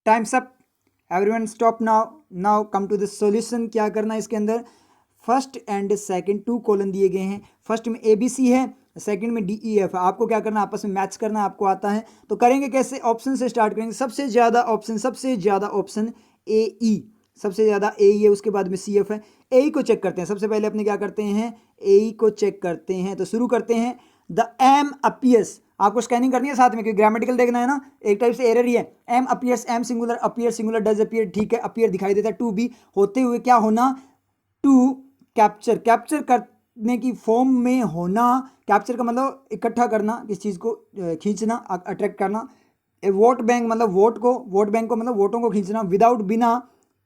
Time's up, everyone stop now. Now come to the solution. क्या करना है इसके अंदर? फर्स्ट एंड सेकंड 2 कॉलम दिए गए हैं, फर्स्ट में ए बी सी है, सेकंड में डी ई एफ। आपको क्या करना है? आपस में मैच करना है, आपको आता है। तो करेंगे कैसे? ऑप्शन से स्टार्ट करेंगे। सबसे ज़्यादा ऑप्शन ए ई, सबसे ज़्यादा ए ई है, उसके बाद में सी एफ है। ए ई को चेक करते हैं। सबसे पहले अपने क्या करते हैं? ए ई को चेक करते हैं। तो शुरू करते हैं। द एम अपीयर्स, आपको स्कैनिंग करनी है साथ में, क्योंकि ग्रामेटिकल देखना है ना, एक टाइप से एरर ही है। Aim appears, aim singular, appear singular, does appear, ठीक है, अपीयर दिखाई देता है। टू बी होते हुए क्या होना? टू कैप्चर, कैप्चर करने की फॉर्म में होना। कैप्चर का मतलब इकट्ठा करना, किस चीज़ को खींचना, अट्रैक्ट करना। ए वोट बैंक मतलब वोट को, वोट बैंक को मतलब वोटों को खींचना। विदाउट, बिना।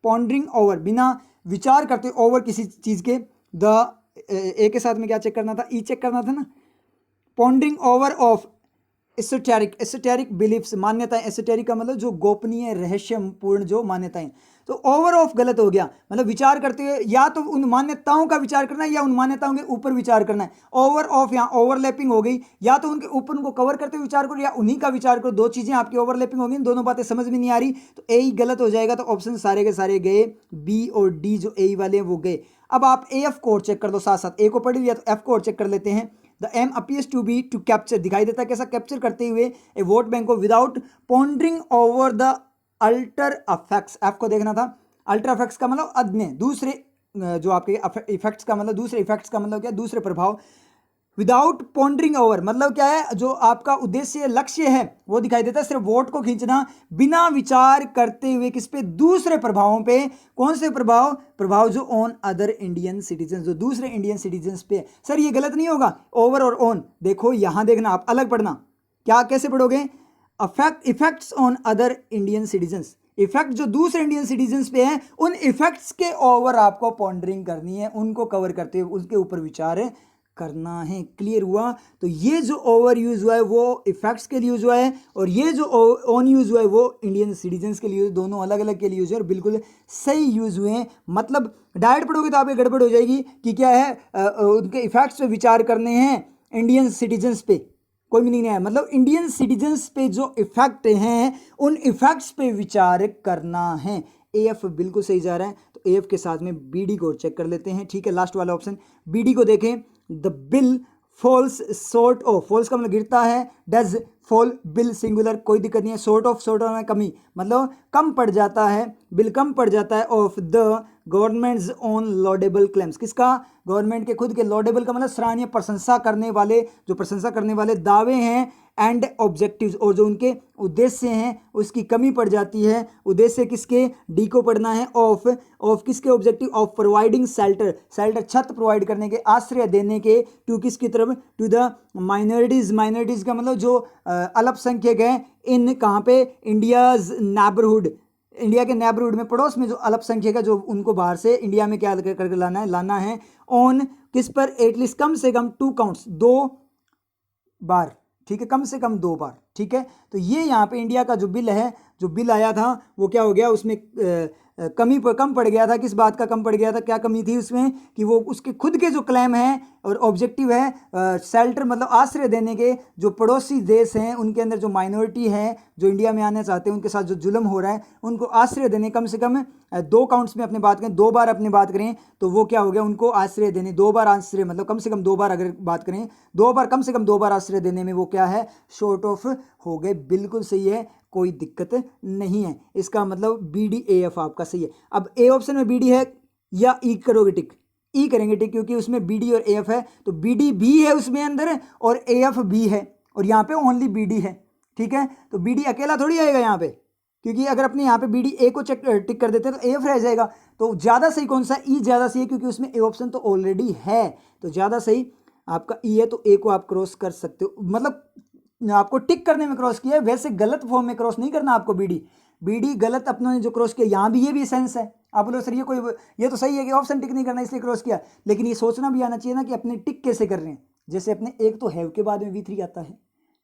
पॉन्डरिंग ओवर, बिना विचार करते ओवर किसी चीज़ के। द ए के साथ में क्या चेक करना था? ई चेक करना था ना। Pondering over of esoteric, esoteric beliefs, मान्यताएं। एसोटेरिक का मतलब जो गोपनीय रहस्यपूर्ण जो मान्यताएं। तो ओवर ऑफ गलत हो गया, मतलब विचार करते हुए या तो उन मान्यताओं का विचार करना है या उन मान्यताओं के ऊपर विचार करना है। ओवर ऑफ यहाँ ओवरलैपिंग हो गई, या तो उनके ऊपर उनको कवर करते हुए विचार करो या उन्हीं का विचार करो। 2 चीज़ें आपकी ओवरलैपिंग हो गई, दोनों बातें समझ में नहीं आ रही, तो ए ही गलत हो जाएगा। तो ऑप्शन सारे के सारे गए, बी और डी जो ए वाले हैं वो गए। अब आप ए एफ को चेक कर दो साथ साथ। ए को पढ़ लिया तो एफ को चेक कर लेते हैं। The aim appears to be to capture, दिखाई देता है कैसा, कैप्चर करते हुए ए वोट बैंक को without pondering over the alter affects. F को देखना था, अल्टर अफेक्ट्स का मतलब अन्य दूसरे जो आपके इफेक्ट्स का मतलब दूसरे इफेक्ट्स का मतलब क्या, दूसरे प्रभाव। विदाउट पॉन्डरिंग ओवर मतलब क्या है, जो आपका उद्देश्य लक्ष्य है वो दिखाई देता है, सिर्फ वोट को खींचना बिना विचार करते हुए किस पे, दूसरे प्रभावों पे। कौन से प्रभाव, प्रभाव जो ऑन अदर इंडियन सिटीजन, जो दूसरे इंडियन सिटीजन पे। सर ये गलत नहीं होगा, ओवर और ऑन, देखो यहां देखना, आप अलग पढ़ना, क्या कैसे पढ़ोगे, effects on other Indian citizens, effect जो दूसरे इंडियन सिटीजन्स पे हैं उन इफेक्ट्स के ओवर आपको पॉन्डरिंग करनी है, उनको कवर करते हुए उसके ऊपर विचार करना है। क्लियर हुआ। तो ये जो ओवर यूज हुआ है वो इफेक्ट्स के लिए यूज हुआ है, और ये जो ऑन यूज हुआ है वो इंडियन सिटीजन्स के लिए, दोनों अलग अलग के लिए यूज है और बिल्कुल सही यूज हुए हैं। मतलब डायरेक्ट पढ़ोगे तो आप ये गड़बड़ हो जाएगी कि क्या है, उनके इफेक्ट्स पे विचार करने हैं इंडियन सिटीजन्स पे, कोई मीनिंग नहीं है। मतलब इंडियन सिटीजन्स पे जो इफेक्ट हैं उन इफेक्ट्स पे विचार करना है। एफ बिल्कुल सही जा रहा है, तो एफ के साथ में बी डी को चेक कर लेते हैं। ठीक है, लास्ट वाला ऑप्शन बी डी को देखें, the bill falls short of, falls का मतलब गिरता है, डज फॉल, बिल सिंगुलर, कोई दिक्कत नहीं है। शॉर्ट ऑफ में कमी, मतलब कम पड़ जाता है, बिल कम पड़ जाता है, of the governments on laudable claims, किसका, गवर्नमेंट के खुद के, लॉडेबल का मतलब सराहनीय, प्रशंसा करने वाले, जो प्रशंसा करने वाले दावे हैं, एंड ऑब्जेक्टिव्स, और जो उनके उद्देश्य हैं उसकी कमी पड़ जाती है। उद्देश्य किसके, डी को पढ़ना है, ऑफ किसके, objective, of providing shelter, shelter छत प्रोवाइड करने के, आश्रय देने के, टू किसकी तरफ, टू द माइनॉरिटीज, माइनॉरिटीज का मतलब जो अल्पसंख्यक हैं, इन कहाँ पे, इंडियाज नेबरहुड, इंडिया के नेबरहुड में, पड़ोस में जो अल्पसंख्यक है, जो उनको बाहर से इंडिया में क्या करके लाना है, ऑन किस पर, एटलीस्ट कम से कम 2 काउंट्स, 2 बार, ठीक है, कम से कम 2 बार। ठीक है, तो ये यहाँ पे इंडिया का जो बिल है, जो बिल आया था वो क्या हो गया, उसमें कम पड़ गया था। किस बात का कम पड़ गया था, क्या कमी थी उसमें, कि वो उसके खुद के जो क्लेम है और ऑब्जेक्टिव है, शेल्टर मतलब आश्रय देने के, जो पड़ोसी देश हैं उनके अंदर जो माइनॉरिटी है, जो इंडिया में आना चाहते हैं, उनके साथ जो जुल्म हो रहा है उनको आश्रय देने, कम से कम 2 काउंट्स में अपनी बात करें, 2 बार अपनी बात करें तो वो क्या हो गया, उनको आश्रय देने, 2 बार आश्रय, मतलब कम से कम 2 बार अगर बात करें, 2 बार, कम से कम 2 बार आश्रय देने में वो क्या है, शॉर्ट ऑफ हो गए। बिल्कुल सही है, कोई दिक्कत नहीं है। इसका मतलब बी डी ए एफ आपका सही है। अब ए ऑप्शन में बी डी है या ई करोगे टिक, ई करेंगे टिक, क्योंकि उसमें बी डी और ए एफ है, तो बी डी भी है उसमें अंदर और ए एफ भी है, और यहाँ पे ओनली बी डी है। ठीक है, तो बी डी अकेला थोड़ी आएगा यहाँ पे, क्योंकि अगर अपने यहाँ पे बी डी ए को टिक कर देते हैं तो ए एफ रह जाएगा। तो ज़्यादा सही कौन सा, ई ज़्यादा सही है, क्योंकि उसमें ए ऑप्शन तो ऑलरेडी है, तो ज़्यादा सही आपका ई है। तो ए को आप क्रॉस कर सकते हो, मतलब आपको टिक करने में क्रॉस किया है, वैसे गलत फॉर्म में क्रॉस नहीं करना आपको। बीडी गलत अपनों ने जो क्रॉस किया, यहाँ भी ये भी सेंस है। आप बोलो सर ये तो सही है कि ऑप्शन टिक नहीं करना इसलिए क्रॉस किया, लेकिन ये सोचना भी आना चाहिए ना कि अपने टिक कैसे कर रहे हैं। जैसे अपने एक तो हैव के बाद में V3 आता है,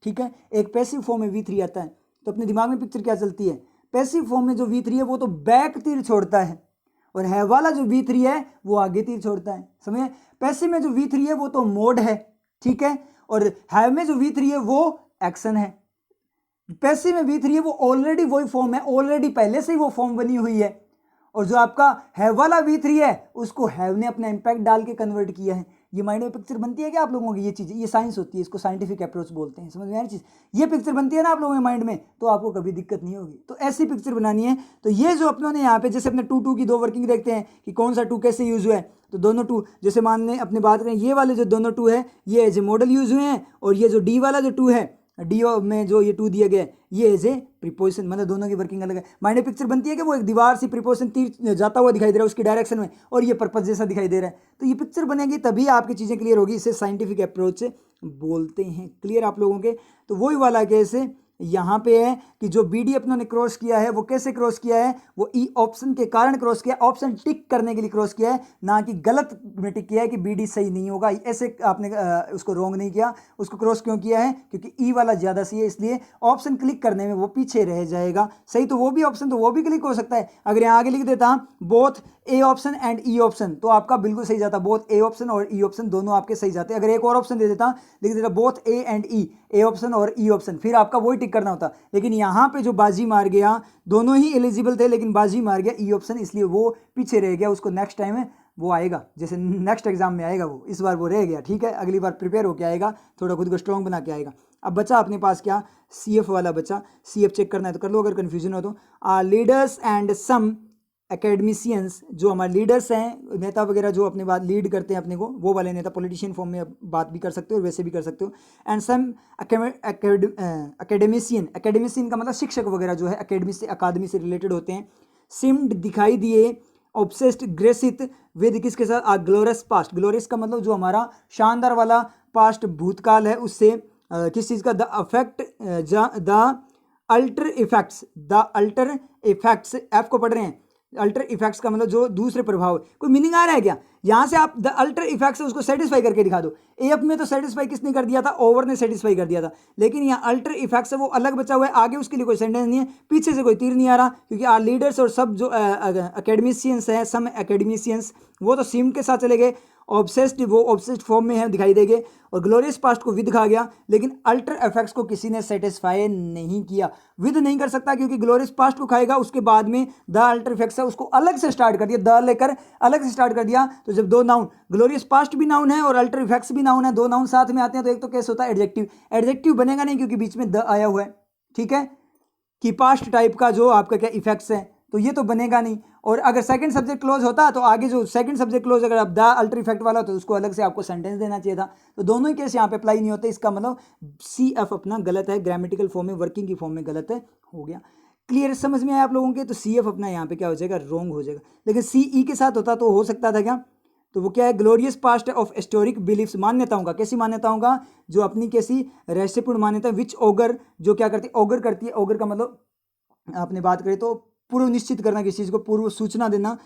ठीक है, एक पैसिव फॉर्म में V3 आता है, तो अपने दिमाग में पिक्चर क्या चलती है, पैसिव फॉर्म में जो V3 है वो तो बैक तीर छोड़ता है, और हैव वाला जो V3 है वो आगे तीर छोड़ता है। समझे, पैसिव में जो V3 है वो तो मोड है, ठीक है, और हैव में जो V3 है वो एक्शन है। पैसिव में V3 है वो ऑलरेडी वही फॉर्म है, ऑलरेडी पहले से ही वो फॉर्म बनी हुई है, और जो आपका हैव वाला V3 है उसको हैव ने अपना इंपैक्ट डाल के कन्वर्ट किया है। ये माइंड में पिक्चर बनती है क्या आप लोगों की, ये चीज़, ये साइंस होती है, इसको साइंटिफिक अप्रोच बोलते हैं, समझ में आ रही चीज़, ये पिक्चर बनती है ना आप लोगों के माइंड में, तो आपको कभी दिक्कत नहीं होगी। तो ऐसी पिक्चर बनानी है। तो ये जो अपनों ने यहाँ पे जैसे अपने 2 की 2 वर्किंग देखते हैं कि कौन सा 2 कैसे यूज हुआ है, तो दोनों 2 जैसे मानने अपनी बात करें, ये वाले जो दोनों 2 है ये एज ए मॉडल यूज हुए हैं, और ये जो डी वाला जो 2 है, डी में जो ये 2 दिया गया है ये एज ए प्रीपोजिशन, मतलब दोनों की वर्किंग अलग है। माइंड में पिक्चर बनती है कि वो एक दीवार से प्रीपोजिशन तीर जाता हुआ दिखाई दे रहा है उसकी डायरेक्शन में, और ये पर्पस जैसा दिखाई दे रहा है। तो ये पिक्चर बनेगी तभी आपकी चीज़ें क्लियर होगी, इसे साइंटिफिक अप्रोच से बोलते हैं। क्लियर आप लोगों के। तो वही वाला केस यहाँ पे है कि जो बी डी अपनों ने क्रॉस किया है वो कैसे क्रॉस किया है, वो ई ऑप्शन के कारण क्रॉस किया, ऑप्शन टिक करने के लिए क्रॉस किया है, ना कि गलत में टिक किया है कि बी डी सही नहीं होगा, ऐसे आपने उसको रॉन्ग नहीं किया। उसको क्रॉस क्यों किया है, क्योंकि ई वाला ज़्यादा सही है, इसलिए ऑप्शन क्लिक करने में वो पीछे रह जाएगा। सही तो वो भी ऑप्शन, तो वो भी क्लिक हो सकता है। अगर यहाँ आगे लिख देता both A option and E option, तो आपका बिल्कुल सही जाता, बोथ ए ऑप्शन और ई ऑप्शन दोनों आपके सही जाते। अगर एक और ऑप्शन दे देता, लिख देता both A and E, A option और ई ऑप्शन, फिर आपका वही टिक करना होता। लेकिन यहाँ पे जो बाजी मार गया, दोनों ही एलिजिबल थे लेकिन बाजी मार गया ई ऑप्शन, इसलिए वो पीछे रह गया, उसको नेक्स्ट टाइम वो आएगा, जैसे नेक्स्ट एग्जाम में आएगा वो, इस बार वो रह गया, ठीक है, अगली बार प्रिपेयर होके आएगा, थोड़ा खुद को स्ट्रॉन्ग बना के आएगा। अब बचा अपने पास क्या, CF वाला बचा। CF चेक करना है तो कर लो अगर कन्फ्यूजन हो तो। लीडर्स एंड सम एकेडमिशियंस, जो हमारे लीडर्स हैं, नेता वगैरह जो अपने बात लीड करते हैं अपने को, वो वाले नेता, पॉलिटिशियन फॉर्म में बात भी कर सकते हो और वैसे भी कर सकते हो। एंड सम एकेडमिशियन, एकेडमिशियन का मतलब शिक्षक वगैरह जो है अकेडमी से, अकादमी से रिलेटेड होते हैं। सिम्ड दिखाई दिए, ऑब्सेस्ड ग्रेसित विद किसके साथ, आ ग्लोरियस पास्ट। ग्लोरियस का मतलब जो हमारा शानदार वाला पास्ट भूतकाल है उससे किस चीज़ का, the affect the alter effects, the alter effects, F को पढ़ रहे हैं, अल्टर इफेक्ट्स का मतलब जो दूसरे प्रभाव। कोई मीनिंग आ रहा है क्या यहाँ से, आप द अल्टर इफेक्ट्स उसको सेटिस्फाई करके दिखा दो। एफ में तो सेटिस्फाई किसने कर दिया था, ओवर ने सेटिस्फाई कर दिया था, लेकिन यहाँ अल्टर इफेक्ट्स है वो अलग बचा हुआ है, आगे उसके लिए कोई सेंटेंस नहीं है, पीछे से कोई तीर नहीं आ रहा, क्योंकि आर लीडर्स और सब जो एकेडमिशियंस हैं, सम एकेडमिशियंस, वो तो सीम के साथ चले गए। ऑब्सेस्ड, वो ऑब्सेस्ड फॉर्म में है, दिखाई देंगे। और ग्लोरियस पास्ट को विद खा गया, लेकिन अल्टर इफेक्ट्स को किसी ने सेटिस्फाई नहीं किया। विद नहीं कर सकता क्योंकि ग्लोरियस पास्ट को खाएगा, उसके बाद में द अल्टर इफेक्ट्स है उसको अलग से स्टार्ट कर दिया, द लेकर अलग से स्टार्ट कर दिया। तो जब दो नाउन, ग्लोरियस पास्ट भी नाउन है और अल्टर इफेक्ट्स भी नाउन है, दो नाउन साथ में आते हैं तो एक तो केस होता है एडजेक्टिव। एडजेक्टिव बनेगा नहीं क्योंकि बीच में द आया हुआ है, ठीक है, कि पास्ट टाइप का जो आपका क्या इफेक्ट्स है, तो ये तो बनेगा नहीं। और अगर सेकंड सब्जेक्ट क्लोज होता तो आगे जो सेकंड सब्जेक्ट क्लोज अगर आप द अल्टर इफेक्ट वाला तो उसको अलग से आपको सेंटेंस देना चाहिए था। तो दोनों ही केस यहाँ पे अप्लाई नहीं होते। इसका मतलब CF अपना गलत है, ग्रामेटिकल फॉर्म में, वर्किंग की फॉर्म में गलत है, हो गया क्लियर, समझ में आया आप लोगों के। तो CF अपना यहाँ पे क्या हो जाएगा, रॉन्ग हो जाएगा। लेकिन CE के साथ होता तो हो सकता था क्या, तो वो क्या है, glorious past of historic beliefs, मान्यताओं का, कैसी मान्यताओं का, जो अपनी कैसी रहस्यपूर्ण मान्यता, विच ओगर, जो क्या करती है, ओगर करती है। ओगर का मतलब आपने बात करें तो पूर्व निश्चित करना, किसी चीज़ को पूर्व सूचना देना।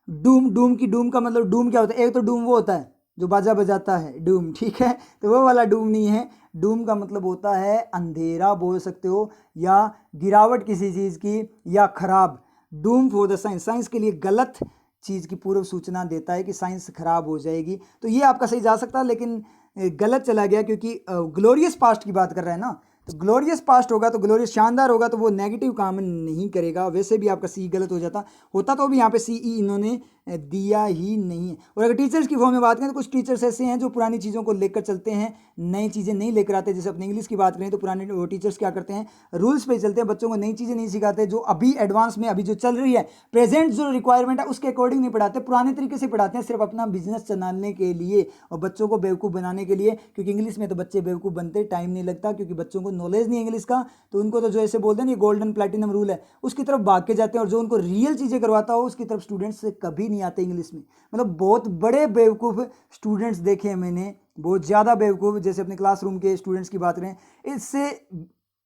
डूम, डूम की, डूम का मतलब, डूम क्या होता है, एक तो डूम वो होता है जो बाजा बजाता है, डूम, ठीक है, तो वो वाला डूम नहीं है। डूम का मतलब होता है अंधेरा बोल सकते हो, या गिरावट किसी चीज़ की, या खराब। Doom for the science, science के लिए गलत चीज़ की पूर्व सूचना देता है कि साइंस खराब हो जाएगी। तो ये आपका सही जा सकता है, लेकिन गलत चला गया क्योंकि ग्लोरियस पास्ट की बात कर रहा है ना, तो ग्लोरियस पास्ट होगा तो ग्लोरियस शानदार होगा, तो वो नेगेटिव काम नहीं करेगा। वैसे भी आपका सी गलत हो जाता होता, तो भी यहाँ पे CE इन्होंने दिया ही नहीं है। और अगर टीचर्स की फॉर्म में बात करें तो कुछ टीचर्स ऐसे हैं जो पुरानी चीज़ों को लेकर चलते हैं, नई चीज़ें नहीं लेकर आते। जैसे अपने इंग्लिश की बात करें तो पुराने वो टीचर्स क्या करते हैं, रूल्स पे चलते हैं, बच्चों को नई चीज़ें नहीं सिखाते, जो अभी एडवांस में अभी जो चल रही है, प्रेजेंट जो रिक्वायरमेंट है उसके अकॉर्डिंग नहीं पढ़ाते, पुराने तरीके से पढ़ाते हैं, सिर्फ अपना बिजनेस चलाने के लिए और बच्चों को बेवकूफ़ बनाने के लिए। क्योंकि इंग्लिश में तो बच्चे बेवकूफ़ बनते, टाइम नहीं लगता, क्योंकि बच्चों को नॉलेज नहीं है इंग्लिश का, तो उनको तो जो ऐसे बोलते हैं ना, गोल्डन प्लेटिनम रूल है, उसकी तरफ भाग के जाते हैं, और जो उनको रियल चीज़ें करवाता हो उसकी तरफ स्टूडेंट्स कभी नहीं आते इंग्लिश में। मतलब बहुत बड़े बेवकूफ़ स्टूडेंट्स देखे हैं मैंने, बहुत ज़्यादा बेवकूफ़, जैसे अपने क्लासरूम के स्टूडेंट्स की बात करें, इससे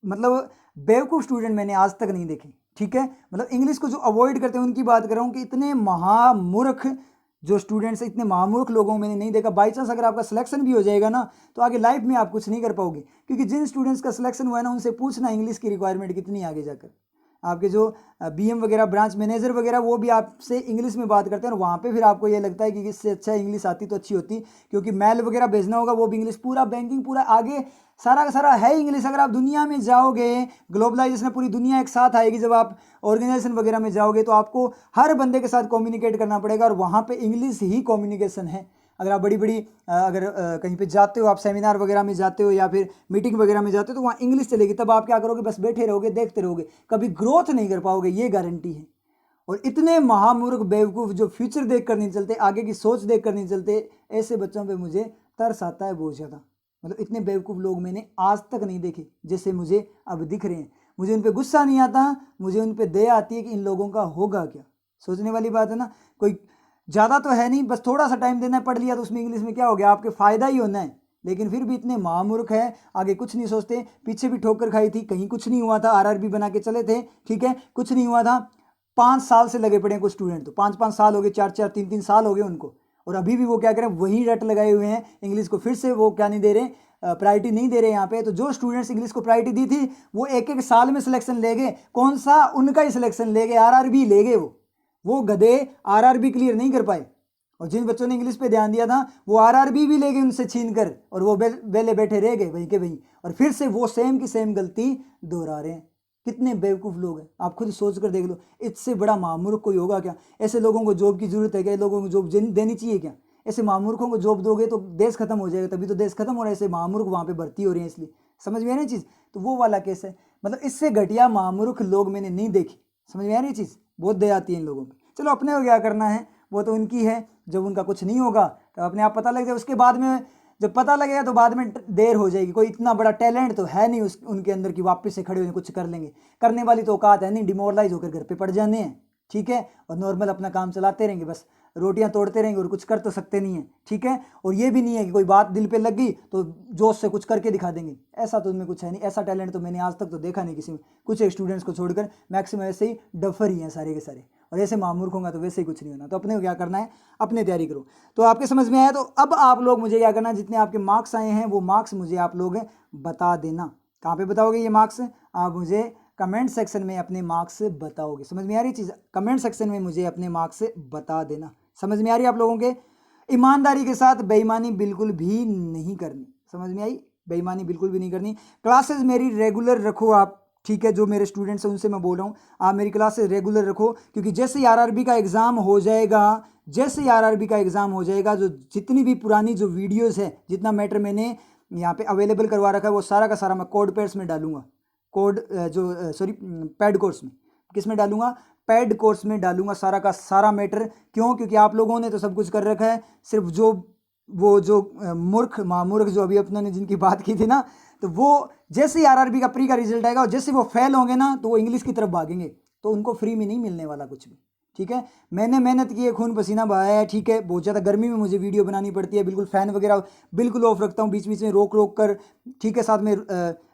मतलब बेवकूफ़ स्टूडेंट मैंने आज तक नहीं देखे, ठीक है। मतलब इंग्लिश को जो अवॉइड करते हैं उनकी बात कर रहा हूँ, कि इतने महामूर्ख जो स्टूडेंट्स, इतने महामूर्ख लोगों में मैंने नहीं देखा। बाई चांस अगर आपका सिलेक्शन भी हो जाएगा ना, तो आगे लाइफ में आप कुछ नहीं कर पाओगे, क्योंकि जिन स्टूडेंट्स का सिलेक्शन हुआ है ना, उनसे पूछना इंग्लिश की रिक्वायरमेंट कितनी आगे जाकर। आपके जो BM वगैरह, ब्रांच मैनेजर वगैरह, वो भी आपसे इंग्लिश में बात करते हैं, और वहाँ पे फिर आपको ये लगता है कि इससे अच्छा इंग्लिश आती तो अच्छी होती, क्योंकि मेल वगैरह भेजना होगा वो भी इंग्लिश, पूरा बैंकिंग पूरा आगे सारा का सारा है इंग्लिश। अगर आप दुनिया में जाओगे, ग्लोबलाइजेशन पूरी दुनिया एक साथ आएगी, जब आप ऑर्गेनाइजेशन वगैरह में जाओगे तो आपको हर बंदे के साथ कम्युनिकेट करना पड़ेगा, और वहाँ पे इंग्लिश ही कम्युनिकेशन है। अगर आप बड़ी बड़ी अगर कहीं पे जाते हो, आप सेमिनार वगैरह में जाते हो या फिर मीटिंग वगैरह में जाते हो, तो वहाँ इंग्लिश चलेगी। तब आप क्या करोगे, बस बैठे रहोगे, देखते रहोगे, कभी ग्रोथ नहीं कर पाओगे, ये गारंटी है। और इतने महामूर्ख बेवकूफ़ जो फ्यूचर देख कर नहीं चलते, आगे की सोच देख कर नहीं चलते, ऐसे बच्चों पे मुझे तरस आता है बहुत ज़्यादा। मतलब इतने बेवकूफ़ लोग मैंने आज तक नहीं देखे जैसे मुझे अब दिख रहे हैं। मुझे उन पर गुस्सा नहीं आता, मुझे उन पर दया आती है कि इन लोगों का होगा क्या। सोचने वाली बात है ना, कोई ज़्यादा तो है नहीं, बस थोड़ा सा टाइम देना है, पढ़ लिया तो उसमें इंग्लिश में क्या हो गया, आपके फ़ायदा ही होना है। लेकिन फिर भी इतने महामूर्ख है, आगे कुछ नहीं सोचते। पीछे भी ठोकर खाई थी, कहीं कुछ नहीं हुआ था, RRB बना के चले थे, ठीक है, कुछ नहीं हुआ था। 5 साल से लगे पड़े हैं कुछ स्टूडेंट, तो 5-5 साल हो गए, 4-4, 3-3 साल हो गए उनको, और अभी भी वो क्या करें, वही रट लगाए हुए हैं इंग्लिश को। फिर से वो क्या नहीं दे रहे, प्रायोरिटी नहीं दे रहे यहाँ पे। तो जो स्टूडेंट्स इंग्लिश को प्रायोरिटी दी थी, वो एक एक साल में सिलेक्शन ले गए। कौन सा, उनका ही सिलेक्शन ले गए, RRB ले गए। वो गधे RRB क्लियर नहीं कर पाए, और जिन बच्चों ने इंग्लिश पे ध्यान दिया था वो RRB भी ले गए उनसे छीन कर, और वो वेले बैठे रह गए वहीं के वहीं, और फिर से वो सेम की सेम गलती दोहरा रहे हैं। कितने बेवकूफ़ लोग हैं, आप खुद सोच कर देख लो। इससे बड़ा महामूर्ख कोई होगा क्या? ऐसे लोगों को जॉब की ज़रूरत है क्या? लोगों को जॉब देनी चाहिए क्या? ऐसे महामूर्खों को जॉब दोगे तो देश खत्म हो जाएगा, तभी तो देश खत्म हो रहा है, ऐसे महामूर्ख वहाँ पे भर्ती हो रही है इसलिए। समझ में आ रही चीज़? तो वो वाला केस है, मतलब इससे घटिया महामूर्ख लोग मैंने नहीं देखे। समझ में आ रही चीज़? बहुत दया आती है इन लोगों की। चलो अपने को क्या करना है, वो तो उनकी है, जब उनका कुछ नहीं होगा तो अपने आप पता लग जाए। उसके बाद में जब पता लगेगा तो बाद में देर हो जाएगी। कोई इतना बड़ा टैलेंट तो है नहीं उनके अंदर कि वापस से खड़े होकर कुछ कर लेंगे। करने वाली तो औकात है नहीं, डिमोरलाइज होकर घर पे पड़ जाने हैं, ठीक है, और नॉर्मल अपना काम चलाते रहेंगे, बस रोटियां तोड़ते रहेंगे और कुछ कर तो सकते नहीं है, ठीक है। और ये भी नहीं है कि कोई बात दिल पे लग गई तो जोश से कुछ करके दिखा देंगे, ऐसा तो उनमें कुछ है नहीं। ऐसा टैलेंट तो मैंने आज तक तो देखा नहीं किसी में। कुछ एक स्टूडेंट्स को छोड़कर मैक्सिमम ऐसे ही डफर ही हैं सारे के सारे, और ऐसे मामूर्ख होगा तो वैसे ही कुछ नहीं होना। तो अपने को क्या करना है, अपने तैयारी करो। तो आपके समझ में आया? तो अब आप लोग मुझे क्या करना, जितने आपके मार्क्स आए हैं वो मार्क्स मुझे आप लोग बता देना। कहाँ पे बताओगे ये मार्क्स? आप मुझे कमेंट सेक्शन में अपने मार्क्स बताओगे। समझ में आ रही चीज़? कमेंट सेक्शन में मुझे अपने मार्क्स बता देना। समझ में आ रही है आप लोगों के? ईमानदारी के साथ बेईमानी बिल्कुल भी नहीं करनी। समझ में आई? बेईमानी बिल्कुल भी नहीं करनी। क्लासेस मेरी रेगुलर रखो आप, ठीक है। जो मेरे स्टूडेंट्स हैं उनसे मैं बोल रहा हूँ, आप मेरी क्लासेस रेगुलर रखो, क्योंकि जैसे ही आरआरबी का एग्ज़ाम हो जाएगा, जैसे ही आरआरबी का एग्ज़ाम हो जाएगा, जो जितनी भी पुरानी जो वीडियोज़ है, जितना मैटर मैंने यहाँ पे अवेलेबल करवा रखा है, वो सारा का सारा मैं कोड पेड्स में डालूंगा। कोड पैड कोर्स में, किस में डालूंगा? पैड कोर्स में डालूंगा सारा का सारा मैटर। क्यों? क्योंकि आप लोगों ने तो सब कुछ कर रखा है, सिर्फ जो मूर्ख महामूर्ख जो अभी अपनों ने जिनकी बात की थी ना, तो वो जैसे ही आरआरबी का प्री का रिजल्ट आएगा और जैसे वो फेल होंगे ना, तो वो इंग्लिश की तरफ भागेंगे। तो उनको फ्री में नहीं मिलने वाला कुछ भी, ठीक है। मैंने मेहनत की है, खून पसीना बहाया है, ठीक है। बहुत ज़्यादा गर्मी में मुझे वीडियो बनानी पड़ती है, बिल्कुल फ़ैन वगैरह बिल्कुल ऑफ रखता हूँ, बीच बीच में रोक रोक कर, ठीक है। साथ में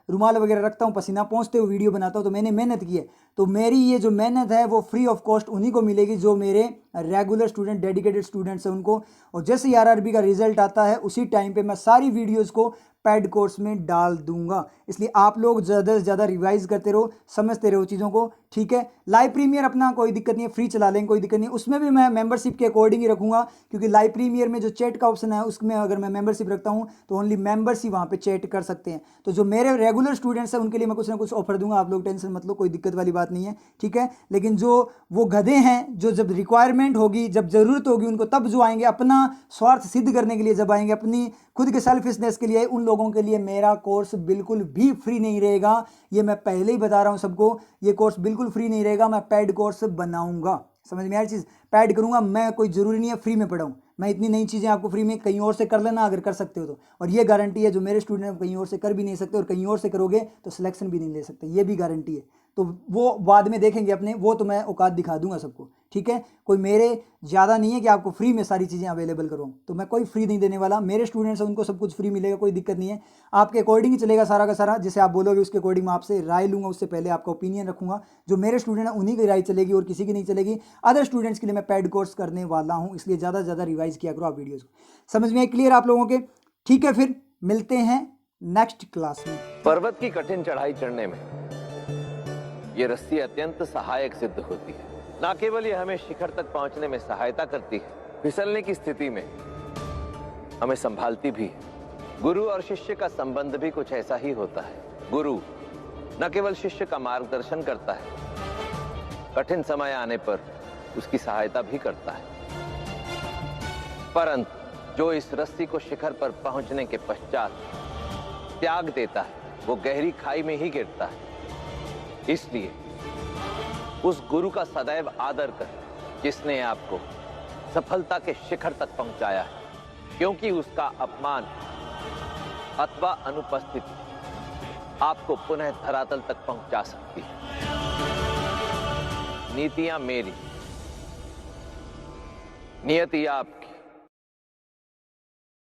रुमाल वगैरह रखता हूँ, पसीना पहुँचते हुए वीडियो बनाता हूँ। तो मैंने मेहनत की है, तो मेरी ये जो मेहनत है वो फ्री ऑफ कॉस्ट उन्हीं को मिलेगी जो मेरे रेगुलर स्टूडेंट, डेडिकेटेड स्टूडेंट्स हैं उनको। और जैसे ही आरआरबी का रिजल्ट आता है उसी टाइम पे मैं सारी वीडियोज़ को पैड कोर्स में डाल दूंगा। इसलिए आप लोग ज़्यादा से ज़्यादा रिवाइज करते रहो, समझते रहो चीज़ों को, ठीक है। लाइव प्रीमियर अपना कोई दिक्कत नहीं है, फ्री चला लेंगे, कोई दिक्कत नहीं। उसमें भी मैं मेंबरशिप के अकॉर्डिंग ही रखूंगा, क्योंकि लाइव प्रीमियर में जो चैट का ऑप्शन है उसमें अगर मैं मेंबरशिप रखता हूं तो ओनली मेंबर्स ही वहाँ पे चैट कर सकते हैं। तो जो मेरे रेगुलर स्टूडेंट्स हैं उनके लिए मैं कुछ ना कुछ ऑफर दूंगा, आप लोग टेंशन मत लो, कोई दिक्कत वाली बात नहीं है, ठीक है। लेकिन जो वो गधे हैं, जो जब रिक्वायरमेंट होगी, जब ज़रूरत होगी उनको, तब जो आएंगे अपना स्वार्थ सिद्ध करने के लिए, जब आएंगे अपनी खुद के सेल्फिशनेस के लिए, उन लोगों के लिए मेरा कोर्स बिल्कुल भी फ्री नहीं रहेगा। ये मैं पहले ही बता रहा हूँ सबको, ये कोर्स बिल्कुल फ्री नहीं रहेगा। मैं पेड कोर्स बनाऊंगा, समझ में आ रही चीज़? पैड करूंगा मैं, कोई ज़रूरी नहीं है फ्री में पढ़ाऊँ। मैं इतनी नई चीज़ें आपको फ्री में कहीं और से कर लेना, अगर कर सकते हो तो। और ये गारंटी है जो मेरे स्टूडेंट कहीं और से कर भी नहीं सकते, और कहीं और से करोगे तो सिलेक्शन भी नहीं ले सकते, ये भी गारंटी है। तो वो बाद में देखेंगे अपने, वो तो मैं औकात दिखा दूंगा सबको, ठीक है। कोई मेरे ज़्यादा नहीं है कि आपको फ्री में सारी चीज़ें अवेलेबल करूँ, तो मैं कोई फ्री नहीं देने वाला। मेरे स्टूडेंट्स हैं उनको सब कुछ फ्री मिलेगा, कोई दिक्कत नहीं है। आपके अकॉर्डिंग ही चलेगा सारा का सारा, जैसे आप बोलोगे उसके अकॉर्डिंग मैं आपसे राय लूँगा, उससे पहले आपका ओपिनियन रखूँगा। जो मेरे स्टूडेंट हैं उन्हीं की राय चलेगी और किसी की नहीं चलेगी। अदर स्टूडेंट्स के लिए मैं पैड कोर्स करने वाला हूँ, इसलिए ज़्यादा से ज़्यादा रिवाइज किया करो आप वीडियोज़ को। समझ में क्लियर आप लोगों के? ठीक है, फिर मिलते हैं नेक्स्ट क्लास में। पर्वत की कठिन चढ़ाई चढ़ने में ये रस्सी अत्यंत सहायक सिद्ध होती है। न केवल ये हमें शिखर तक पहुंचने में सहायता करती है, फिसलने की स्थिति में हमें संभालती भी है। गुरु और शिष्य का संबंध भी कुछ ऐसा ही होता है। गुरु न केवल शिष्य का मार्गदर्शन करता है, कठिन समय आने पर उसकी सहायता भी करता है, परंतु जो इस रस्सी को शिखर पर पहुंचने के पश्चात त्याग देता है, वो गहरी खाई में ही गिरता है। इसलिए उस गुरु का सदैव आदर कर जिसने आपको सफलता के शिखर तक पहुंचाया है, क्योंकि उसका अपमान अथवा अनुपस्थिति आपको पुनः धरातल तक पहुंचा सकती है। नीतियां मेरी, नियति आपकी,